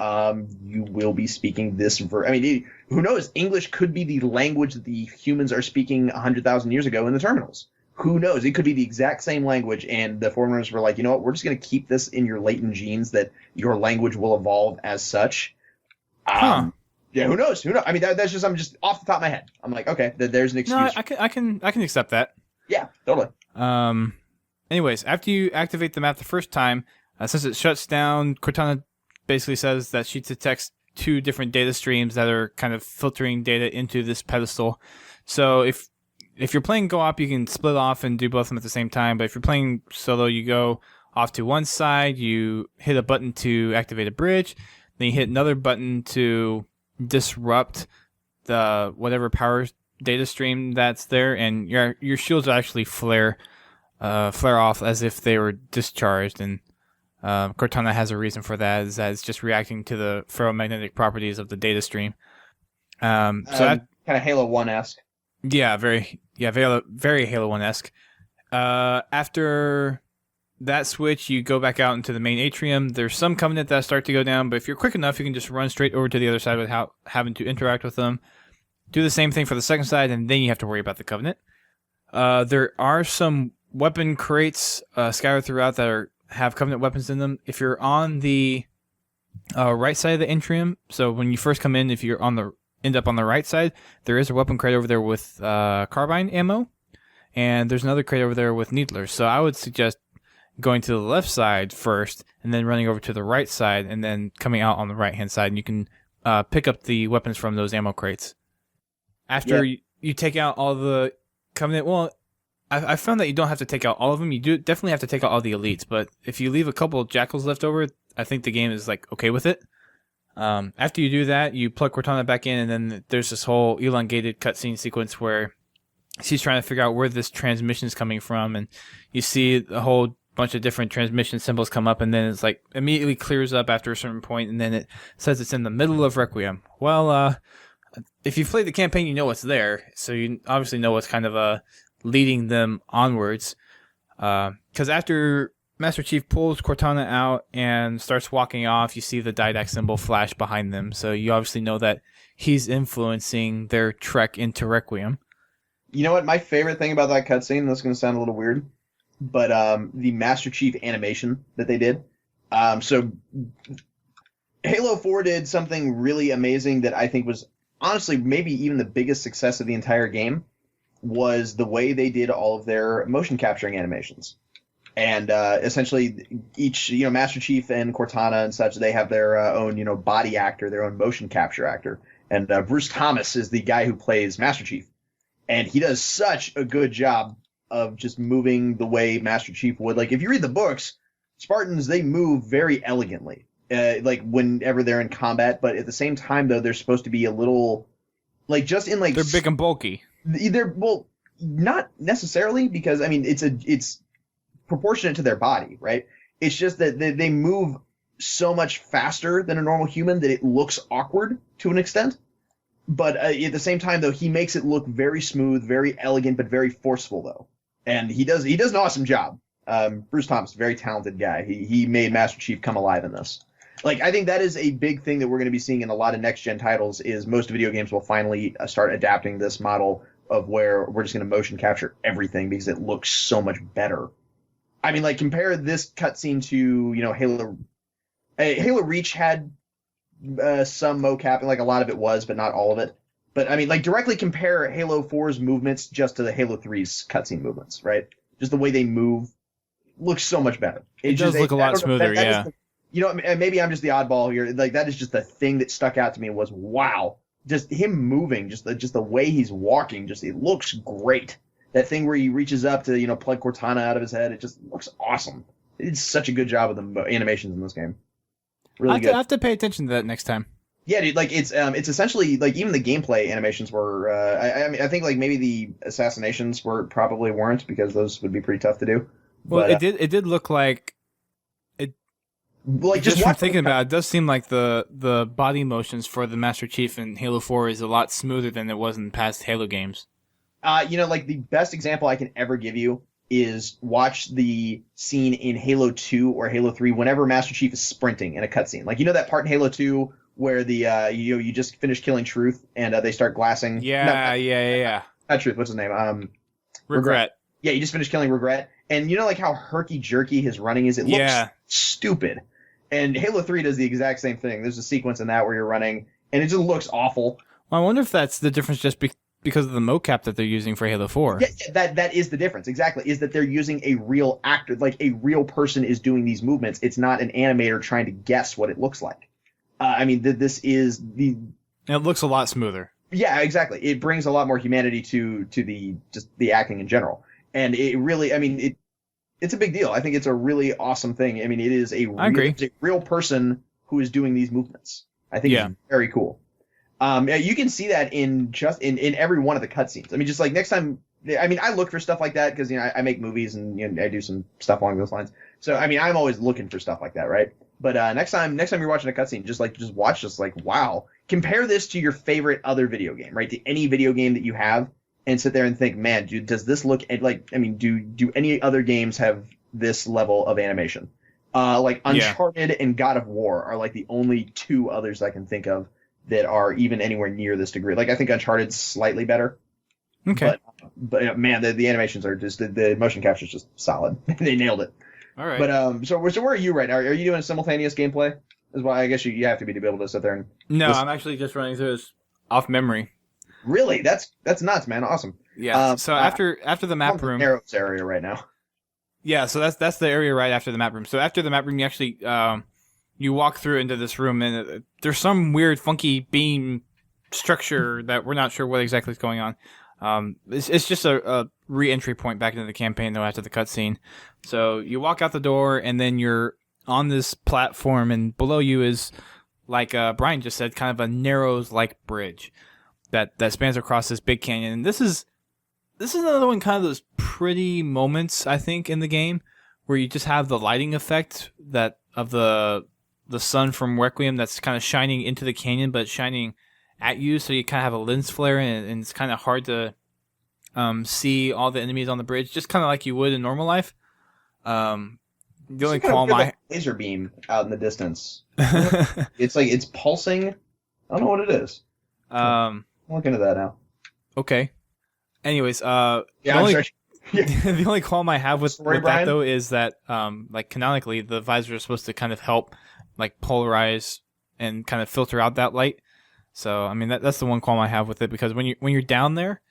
you will be speaking this. Who knows? English could be the language that the humans are speaking 100,000 years ago in the terminals. Who knows? It could be the exact same language, and the Forerunners were like, you know what? We're just going to keep this in your latent genes that your language will evolve as such. Yeah, who knows? Who knows? I mean, that's just I'm just off the top of my head. I'm like, okay, there's an excuse. No, I can accept that. Yeah, totally. Anyways, after you activate the map the first time, since it shuts down, Cortana basically says that she detects two different data streams that are kind of filtering data into this pedestal. So if you're playing co-op, you can split off and do both of them at the same time. But if you're playing solo, you go off to one side, you hit a button to activate a bridge, then you hit another button to disrupt the whatever power data stream that's there, and your shields actually flare off as if they were discharged. And Cortana has a reason for that, is that it's just reacting to the ferromagnetic properties of the data stream. So that kind of Halo 1-esque. Yeah, very Halo 1-esque. After that switch, you go back out into the main atrium. There's some Covenant that start to go down, but if you're quick enough, you can just run straight over to the other side without having to interact with them. Do the same thing for the second side, and then you have to worry about the Covenant. There are some weapon crates scattered throughout that have Covenant weapons in them. If you're on the right side of the atrium, so when you first come in, if you're end up on the right side, there is a weapon crate over there with carbine ammo, and there's another crate over there with needlers. So I would suggest going to the left side first, and then running over to the right side, and then coming out on the right-hand side, and you can pick up the weapons from those ammo crates. After you take out all the Covenant, well, I found that you don't have to take out all of them. You definitely have to take out all the elites, but if you leave a couple of jackals left over, I think the game is okay with it. After you do that, you plug Cortana back in, and then there's this whole elongated cutscene sequence where she's trying to figure out where this transmission is coming from, and you see a whole bunch of different transmission symbols come up, and then it's immediately clears up after a certain point, and then it says it's in the middle of Requiem. Well, if you've played the campaign, you know what's there, so you obviously know what's kind of leading them onwards. Because after Master Chief pulls Cortana out and starts walking off, you see the Didact symbol flash behind them, so you obviously know that he's influencing their trek into Requiem. You know what? My favorite thing about that cutscene, this is going to sound a little weird, but the Master Chief animation that they did. So Halo 4 did something really amazing that I think was honestly maybe even the biggest success of the entire game, was the way they did all of their motion capturing animations. And essentially each, Master Chief and Cortana and such, they have their own, body actor, their own motion capture actor. And Bruce Thomas is the guy who plays Master Chief. And he does such a good job of just moving the way Master Chief would. Like, if you read the books, Spartans, they move very elegantly, whenever they're in combat. But at the same time, though, they're supposed to be a little, they're big and bulky. Well, not necessarily, because, it's proportionate to their body, right? It's just that they move so much faster than a normal human that it looks awkward to an extent. But at the same time, though, he makes it look very smooth, very elegant, but very forceful, though. And he does an awesome job. Bruce Thomas, very talented guy. He made Master Chief come alive in this. I think that is a big thing that we're going to be seeing in a lot of next-gen titles, is most video games will finally start adapting this model of where we're just going to motion capture everything because it looks so much better. I mean, like compare this cutscene to Halo. Halo Reach had some mocap, and like a lot of it was, but not all of it. But I mean, like directly compare Halo 4's movements just to the Halo 3's cutscene movements, right? Just the way they move looks so much better. It does look a lot smoother, yeah. And maybe I'm just the oddball here. Like that is just the thing that stuck out to me was wow, just him moving, just the way he's walking, just it looks great. That thing where he reaches up to plug Cortana out of his head, it just looks awesome. It's such a good job with the animations in this game. Really good. I have to pay attention to that next time. Yeah, dude. Like it's essentially like even the gameplay animations were. I mean, I think like maybe the assassinations probably weren't because those would be pretty tough to do. Well, but, it did look like it. Like just from thinking about it, it does seem like the body motions for the Master Chief in Halo 4 is a lot smoother than it was in past Halo games. Like the best example I can ever give you is watch the scene in Halo 2 or Halo 3 whenever Master Chief is sprinting in a cutscene. Like that part in Halo 2 where the you just finish killing Truth and they start glassing. Yeah. Not Truth. What's his name? Regret. Yeah, you just finished killing Regret, and like how herky jerky his running is. It looks stupid. And Halo 3 does the exact same thing. There's a sequence in that where you're running, and it just looks awful. Well, I wonder if that's the difference just because of the mocap that they're using for Halo 4. Yeah, that is the difference, exactly, is that they're using a real actor, like a real person is doing these movements. It's not an animator trying to guess what it looks like. I mean, this is the... And it looks a lot smoother. Yeah, exactly. It brings a lot more humanity to the acting in general. And it really, I mean, it's a big deal. I think it's a really awesome thing. I mean, it's a real person who is doing these movements. I think it's very cool. You can see that in every one of the cutscenes. I mean, just like next time, I mean, I look for stuff like that because I make movies and I do some stuff along those lines. So I mean, I'm always looking for stuff like that, right? But next time you're watching a cutscene, just watch wow. Compare this to your favorite other video game, right? To any video game that you have, and sit there and think, man, dude, does this look like? I mean, do any other games have this level of animation? Like Uncharted and God of War are like the only two others I can think of that are even anywhere near this degree. Like I think Uncharted's slightly better. Okay. But man, the animations are just the motion capture is just solid. They nailed it. All right. But so where are you right now? Are you doing simultaneous gameplay? As well, I guess you have to be able to sit there and. No, I'm actually just running through this off memory. Really? That's nuts, man. Awesome. Yeah. So after the map room. Arrows area right now. Yeah. So that's the area right after the map room. So after the map room, you actually you walk through into this room, and there's some weird, funky beam structure that we're not sure what exactly is going on. It's just a re-entry point back into the campaign, though, after the cutscene. So you walk out the door, and then you're on this platform, and below you is, like Brian just said, kind of a Narrows-like bridge that spans across this big canyon. And this is another one, kind of those pretty moments, I think, in the game, where you just have the lighting effect that of the sun from Requiem that's kind of shining into the canyon, but shining at you, so you kind of have a lens flare, and it's kind of hard to see all the enemies on the bridge, just kind of like you would in normal life. The only qualm laser beam out in the distance. It's like it's pulsing. I don't know what it is. I'm looking into that now. Okay. Anyways, I'm sorry. The only qualm I have with that though is that like canonically the visor is supposed to kind of help like polarize and kind of filter out that light. So I mean that's the one qualm I have with it, because when you're down there,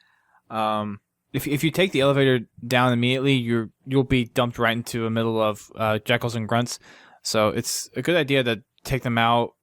if you take the elevator down immediately, you'll be dumped right into the middle of jackals and grunts. So it's a good idea to take them out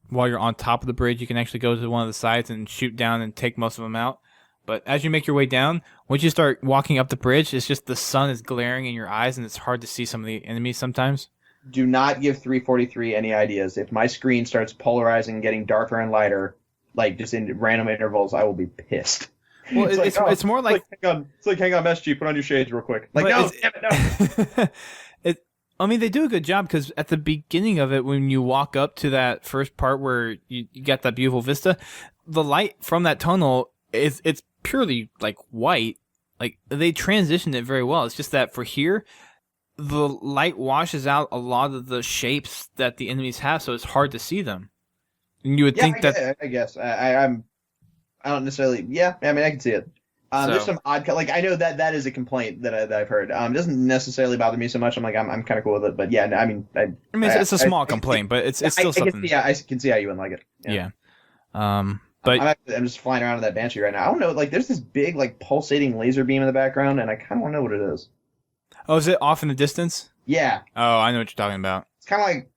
while you're on top of the bridge. You can actually go to one of the sides and shoot down and take most of them out. But as you make your way down, once you start walking up the bridge, it's just the sun is glaring in your eyes, and it's hard to see some of the enemies sometimes. Do not give 343 any ideas. If my screen starts polarizing, getting darker and lighter, like just in random intervals, I will be pissed. Well, it's more like hang on, SG, put on your shades real quick. Like, no, damn it, no. I mean, they do a good job, because at the beginning of it, when you walk up to that first part where you get that beautiful vista, the light from that tunnel it's purely like white. Like they transitioned it very well. It's just that for here, the light washes out a lot of the shapes that the enemies have, so it's hard to see them. And you would think I guess I don't necessarily. Yeah, I mean, I can see it. There's some odd, like I know that is a complaint that I've heard. It doesn't necessarily bother me so much. I'm kind of cool with it, but yeah, I mean, it's a small complaint, but it's still something. I can see how you wouldn't like it. Yeah. But I'm just flying around in that Banshee right now. I don't know, like there's this big like pulsating laser beam in the background, and I kind of want to know what it is. Oh, is it off in the distance? Yeah. Oh, I know what you're talking about. It's kind of like,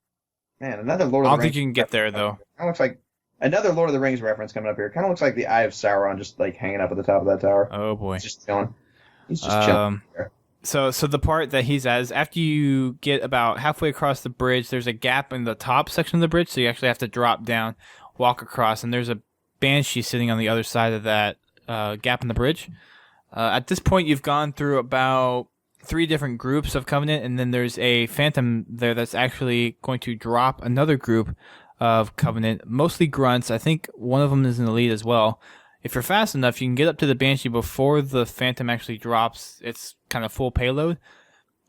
man, another Lord of the Rings. I don't think you can get there though. Kind of looks like another Lord of the Rings reference coming up here. Kind of looks like the Eye of Sauron, just like hanging up at the top of that tower. Oh boy. He's just chilling. He's just chilling. So the part that he's at is after you get about halfway across the bridge, there's a gap in the top section of the bridge, so you actually have to drop down, walk across, and there's a Banshee sitting on the other side of that gap in the bridge. At this point, you've gone through about 3 different groups of Covenant, and then there's a Phantom there that's actually going to drop another group of Covenant, mostly grunts. I think one of them is in the lead as well. If you're fast enough, you can get up to the Banshee before the Phantom actually drops its kind of full payload,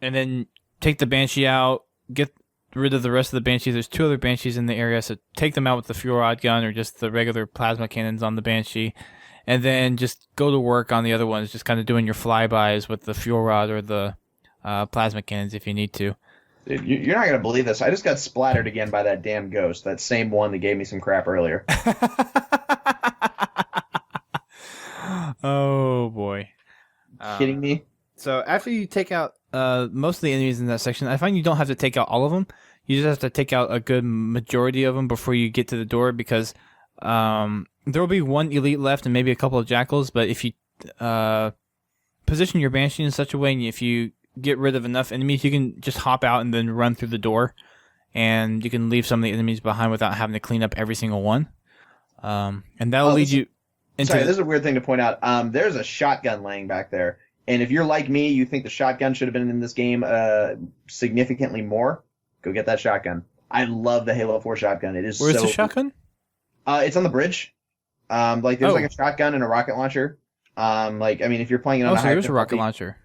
and then take the Banshee out, get rid of the rest of the Banshees. There's 2 other Banshees in the area, so take them out with the fuel rod gun or just the regular plasma cannons on the Banshee, and then just go to work on the other ones, just kind of doing your flybys with the fuel rod or the plasma cannons if you need to. Dude, you're not going to believe this. I just got splattered again by that damn ghost, that same one that gave me some crap earlier. Oh, boy. Kidding me? So after you take out most of the enemies in that section, I find you don't have to take out all of them. You just have to take out a good majority of them before you get to the door, because there will be 1 elite left and maybe a couple of jackals, but if you position your Banshee in such a way, and if you get rid of enough enemies, you can just hop out and then run through the door, and you can leave some of the enemies behind without having to clean up every single one. And that'll lead you into... Sorry, this is a weird thing to point out. There's a shotgun laying back there. And if you're like me, you think the shotgun should have been in this game significantly more, go get that shotgun. I love the Halo 4 shotgun. It is Where's the shotgun? It's on the bridge. There's like a shotgun and a rocket launcher. If you're playing it on a higher there's a rocket launcher.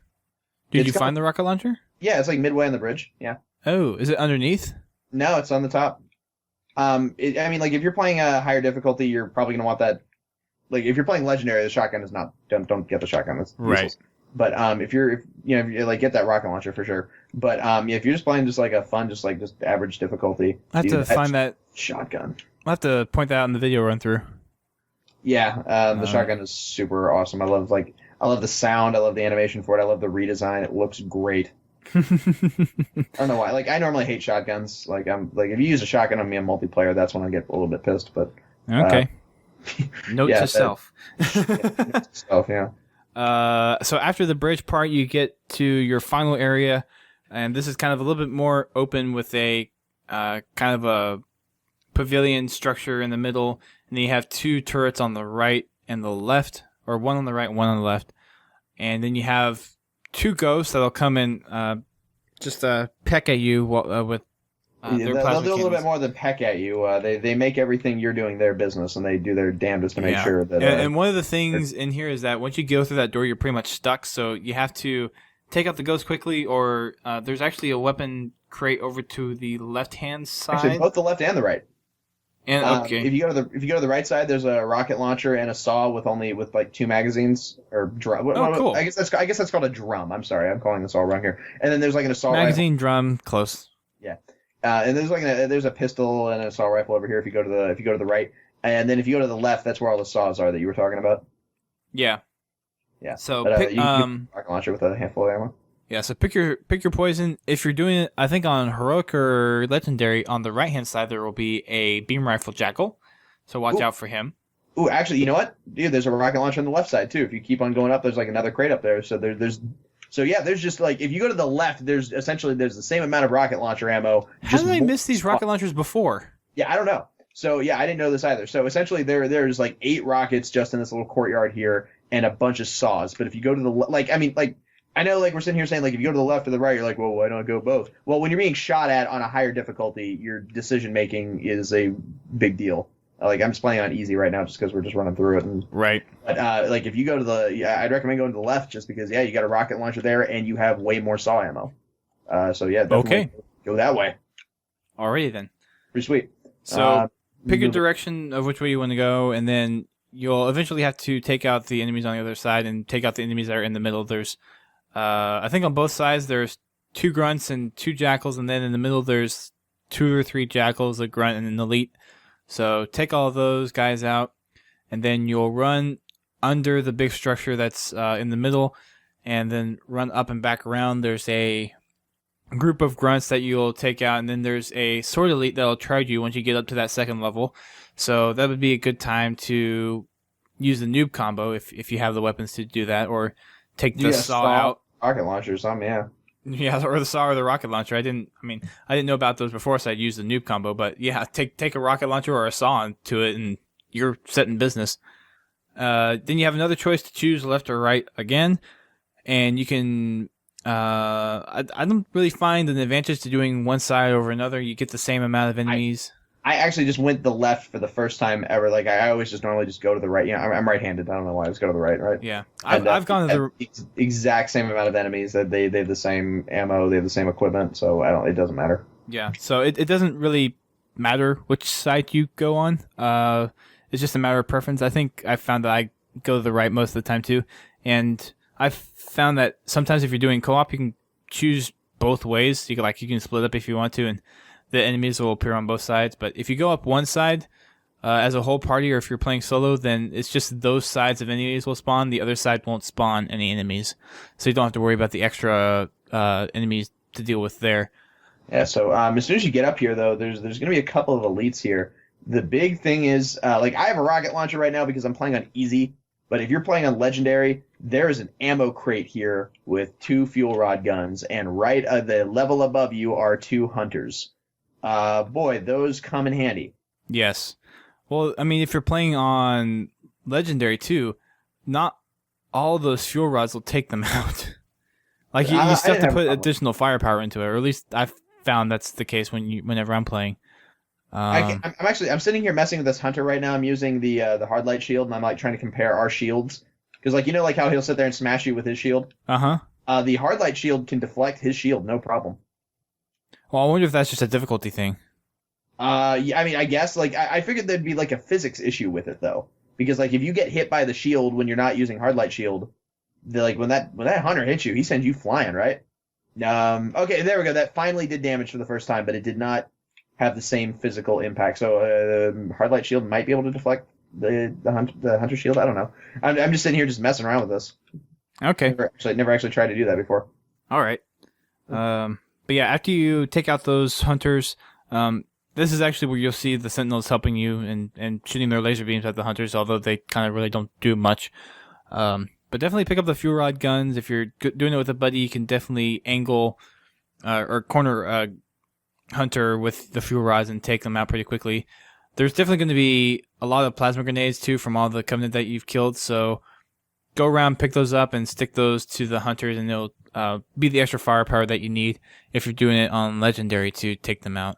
Did you find the rocket launcher? Yeah, it's like midway on the bridge. Yeah. Oh, is it underneath? No, it's on the top. If you're playing a higher difficulty, you're probably gonna want that. Like, if you're playing legendary, the shotgun is not. Don't get the shotgun. That's right. Useless. But if you're get that rocket launcher for sure. But if you're just playing just like a fun, just average difficulty, I have to find that shotgun. I'll have to point that out in the video run through. Yeah, the shotgun is super awesome. I love the sound. I love the animation for it. I love the redesign. It looks great. I don't know why. Like, I normally hate shotguns. Like, if you use a shotgun on me in multiplayer, that's when I get a little bit pissed. But okay. Note to self. Note to self. Yeah. So after the bridge part, you get to your final area, and this is kind of a little bit more open with a kind of a pavilion structure in the middle, and then you have 2 turrets on the right and the left, or 1 on the right, 1 on the left, and then you have 2 ghosts that'll come in, just peck at you with their plasma they'll do a little cannons. bit more than peck at you. They make everything you're doing their business, and they do their damnedest to make sure that. And one of the things in here is that once you go through that door, you're pretty much stuck. So you have to take out the ghost quickly, or there's actually a weapon crate over to the left-hand side. Actually, both the left and the right. And okay, if you go to the right side, there's a rocket launcher and a saw with like 2 magazines or drum. Cool. I guess that's called a drum. I'm sorry, I'm calling this all wrong here. And then there's like an assault magazine rifle. Drum, close. Yeah. And there's there's a pistol and an assault rifle over here if you go to the right, and then if you go to the left, that's where all the saws are that you were talking about. Yeah. Yeah. So you can rocket launcher with a handful of ammo. Yeah. So pick your poison. If you're doing it, I think on heroic or legendary, on the right hand side there will be a beam rifle jackal. So watch out for him. Ooh, actually, you know what, dude? There's a rocket launcher on the left side too. If you keep on going up, there's like another crate up there. So there's just like, if you go to the left, there's the same amount of rocket launcher ammo. How did I miss these rocket launchers before? Yeah, I don't know. So yeah, I didn't know this either. So essentially, there's like 8 rockets just in this little courtyard here, and a bunch of saws. But if you go to the I know like we're sitting here saying like if you go to the left or the right, you're like, well, why don't I go both? Well, when you're being shot at on a higher difficulty, your decision making is a big deal. Like, I'm just playing on easy right now just because we're just running through it. Right. But like if you go to I'd recommend going to the left just because you got a rocket launcher there and you have way more saw ammo. So yeah, definitely go that way. Alrighty then. Pretty sweet. So pick a direction of which way you want to go, and then you'll eventually have to take out the enemies on the other side and take out the enemies that are in the middle. There's, I think on both sides there's 2 grunts and 2 jackals, and then in the middle there's 2 or 3 jackals, a grunt, and an elite. So take all of those guys out, and then you'll run under the big structure that's in the middle, and then run up and back around. There's a group of grunts that you'll take out, and then there's a sword elite that'll charge you once you get up to that 2nd level. So that would be a good time to use the noob combo if you have the weapons to do that, or take the saw out. Rocket launcher or something, yeah. Yeah, or the saw or the rocket launcher. I didn't know about those before, so I'd use the noob combo. But yeah, take a rocket launcher or a saw into it, and you're set in business. Then you have another choice to choose left or right again, and you can. I don't really find an advantage to doing one side over another. You get the same amount of enemies. I actually just went the left for the first time ever. Like I always just normally just go to the right. You know, I'm right-handed. I don't know why I just go to the right. Right. Yeah, I've gone to the exact same amount of enemies. That they have the same ammo. They have the same equipment. So it doesn't matter. Yeah. So it doesn't really matter which side you go on. It's just a matter of preference. I think I found that I go to the right most of the time too, and I've found that sometimes if you're doing co-op, you can choose both ways. You can split up if you want to, and the enemies will appear on both sides. But if you go up one side as a whole party, or if you're playing solo, then it's just those sides of enemies will spawn. The other side won't spawn any enemies, so you don't have to worry about the extra enemies to deal with there. Yeah. So as soon as you get up here, though, there's going to be a couple of elites here. The big thing is, I have a rocket launcher right now because I'm playing on easy. But if you're playing on legendary, there is an ammo crate here with 2 fuel rod guns, and right at the level above you are 2 hunters. Boy, those come in handy. Yes. Well, I mean, if you're playing on legendary too, not all those fuel rods will take them out. Like you still have to put additional firepower into it, or at least I've found that's the case whenever I'm playing. I'm sitting here messing with this hunter right now. I'm using the hard light shield, and I'm like trying to compare our shields because like how he'll sit there and smash you with his shield. The hard light shield can deflect his shield, no problem. Well, I wonder if that's just a difficulty thing. Yeah, I mean, I guess I figured there'd be like a physics issue with it though, because like if you get hit by the shield when you're not using hard light shield, when that hunter hits you, he sends you flying, right? Okay, there we go. That finally did damage for the first time, but it did not have the same physical impact. So hard light shield might be able to deflect the hunter shield. I don't know. I'm just sitting here just messing around with this. Okay. Never actually tried to do that before. All right. But yeah, after you take out those hunters, this is actually where you'll see the sentinels helping you and shooting their laser beams at the hunters, although they kind of really don't do much. But definitely pick up the fuel rod guns. If you're doing it with a buddy, you can definitely angle or corner hunter with the fuel rods and take them out pretty quickly. There's definitely going to be a lot of plasma grenades too from all the Covenant that you've killed, so go around, pick those up, and stick those to the hunters, and it'll be the extra firepower that you need if you're doing it on legendary to take them out.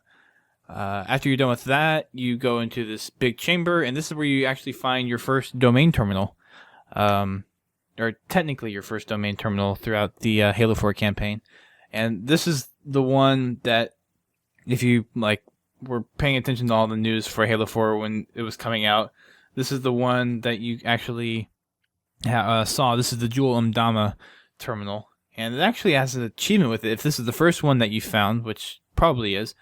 After you're done with that, you go into this big chamber, and this is where you actually find your first domain terminal, or technically your first domain terminal throughout the Halo 4 campaign. And this is the one that, if you were paying attention to all the news for Halo 4 when it was coming out, this is the one that you actually saw. This is the Jewel Umdama terminal, and it actually has an achievement with it. If this is the first one that you found, which probably is,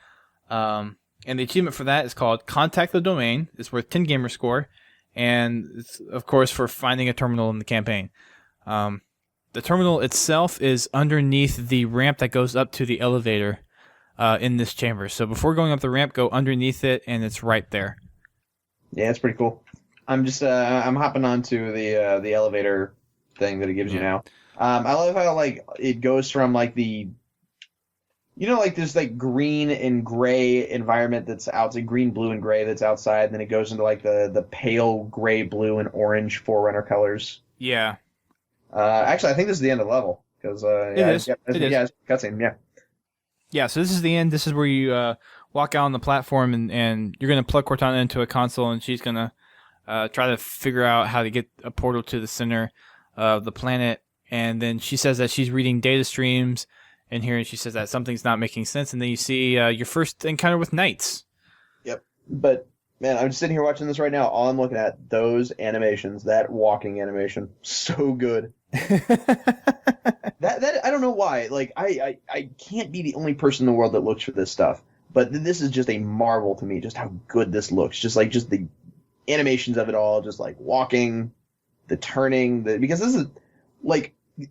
and the achievement for that is called Contact the Domain. It's worth 10 gamer score, and it's of course for finding a terminal in the campaign. The terminal itself is underneath the ramp that goes up to the elevator in this chamber. So before going up the ramp, go underneath it, and it's right there. Yeah, it's pretty cool. I'm just I'm hopping onto the elevator thing that it gives you now. I love how it goes from this green and gray environment that's outside, green, blue, and gray that's outside, and then it goes into the pale gray, blue, and orange Forerunner colors. Yeah. Actually, I think this is the end of the level because it is. It's cutscene. Yeah. Yeah, so this is the end. This is where you walk out on the platform, and you're going to plug Cortana into a console, and she's going to try to figure out how to get a portal to the center of the planet. And then she says that she's reading data streams in here, and she says that something's not making sense. And then you see your first encounter with knights. Yep. But Man, I'm just sitting here watching this right now. All I'm looking at, those animations, that walking animation, so good. That I don't know why. Like I can't be the only person in the world that looks for this stuff. But this is just a marvel to me, just how good this looks. Just the animations of it all, just like walking, the turning, because this is like I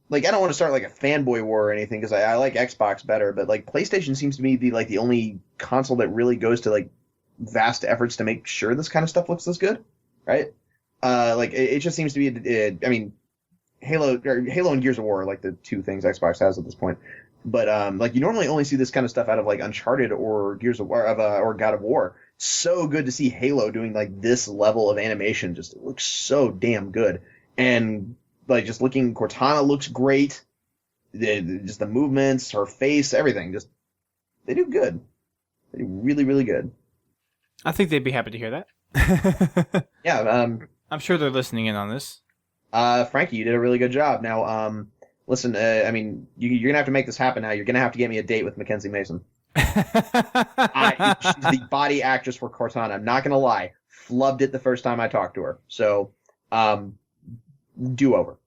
don't want to start like a fanboy war or anything because I like Xbox better, but like PlayStation seems to me be like the only console that really goes to like vast efforts to make sure this kind of stuff looks this good, right? Like it just seems to be. I mean, Halo and Gears of War are like the two things Xbox has at this point. But like you normally only see this kind of stuff out of like Uncharted or Gears of War or God of War. So good to see Halo doing like this level of animation. Just it looks so damn good. And like just looking, Cortana looks great. Just the movements, her face, everything. Just they do good. They do really, really good. I think they'd be happy to hear that. Yeah. I'm sure they're listening in on this. Frankie, you did a really good job. Now, listen, I mean, you're gonna have to make this happen now. You're gonna have to get me a date with Mackenzie Mason. She's the body actress for Cortana. I'm not gonna lie, flubbed it the first time I talked to her. So, do over.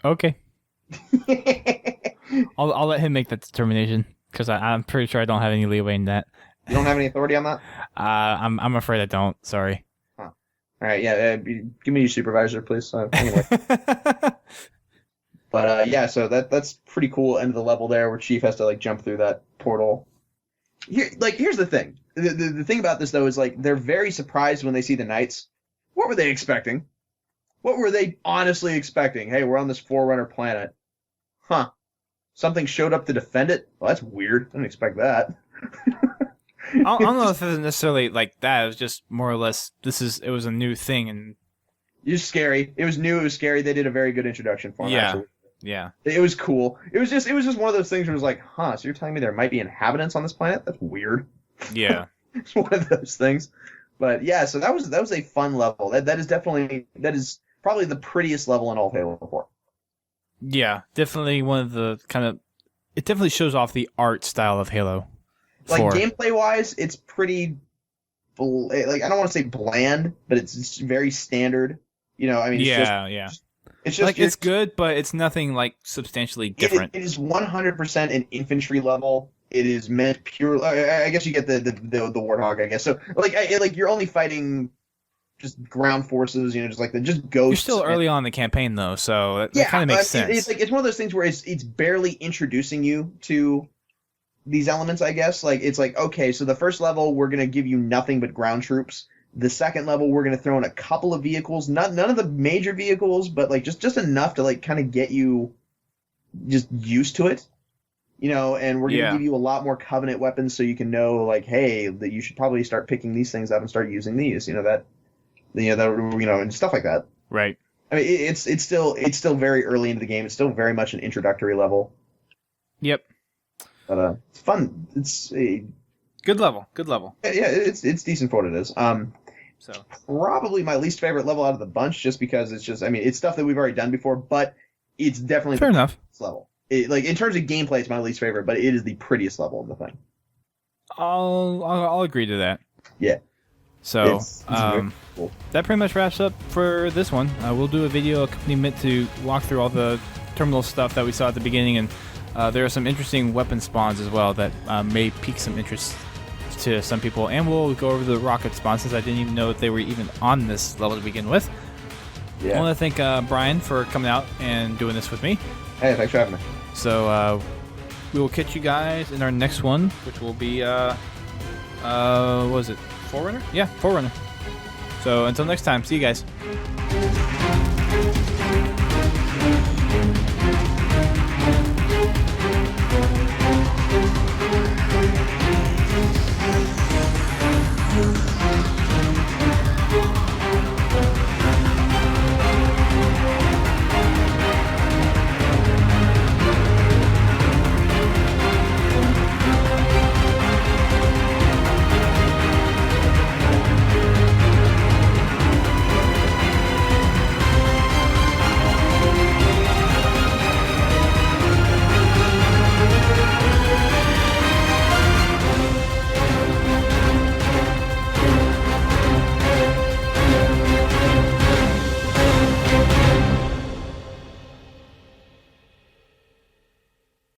Okay. I'll let him make that determination because I'm pretty sure I don't have any leeway in that. You don't have any authority on that? I'm afraid I don't. Sorry. Huh. All right, yeah. Give me your supervisor, please. Anyway. But yeah, so that's pretty cool. End of the level there, where Chief has to like jump through that portal. Here's the thing. The thing about this though is like they're very surprised when they see the knights. What were they expecting? What were they honestly expecting? Hey, we're on this Forerunner planet. Huh. Something showed up to defend it? Well, that's weird. I didn't expect that. I don't know if it was necessarily like that. It was just more or less it was a new thing and it was scary. It was new. It was scary. They did a very good introduction for him. Yeah. Actually. Yeah. It was cool. It was just one of those things where it was like, huh, so you're telling me there might be inhabitants on this planet? That's weird. Yeah. It's one of those things. But yeah, so that was a fun level. That is probably the prettiest level in all of Halo 4. Yeah, definitely one of the it definitely shows off the art style of Halo 4. Like gameplay wise, it's pretty like I don't want to say bland, but it's very standard. You know, I mean, it's just it's good, but it's nothing like substantially different. It is 100% an infantry level. It is meant pure. I guess you get the Warthog. I guess so. Like you're only fighting just ground forces. You know, just ghosts. You're still early on in the campaign though, so that kind of makes sense. It's one of those things where it's barely introducing you to these elements. I guess it's like okay, so the first level we're gonna give you nothing but ground troops. The second level, we're going to throw in a couple of vehicles, none of the major vehicles, but like just enough to like kind of get you just used to it, you know. And we're going to give you a lot more Covenant weapons, so you can know like, hey, that you should probably start picking these things up and start using these, and stuff like that. Right. I mean, it's still very early into the game. It's still very much an introductory level. Yep. But it's fun. It's a good level. Yeah, it's decent for what it is. So probably my least favorite level out of the bunch, just because it's stuff that we've already done before, but it's definitely fair enough level. Like in terms of gameplay, it's my least favorite, but it is the prettiest level of the thing. I'll agree to that. Yeah. So it's very cool. That pretty much wraps up for this one. We'll do a video accompaniment to walk through all the terminal stuff that we saw at the beginning, and there are some interesting weapon spawns as well that may pique some interest to some people, and we'll go over the rocket spawns since I didn't even know that they were even on this level to begin with. I want to thank Brian for coming out and doing this with me. Hey, thanks for having me. So we will catch you guys in our next one, which will be what was it, Forerunner? Yeah, Forerunner. So until next time, see you guys.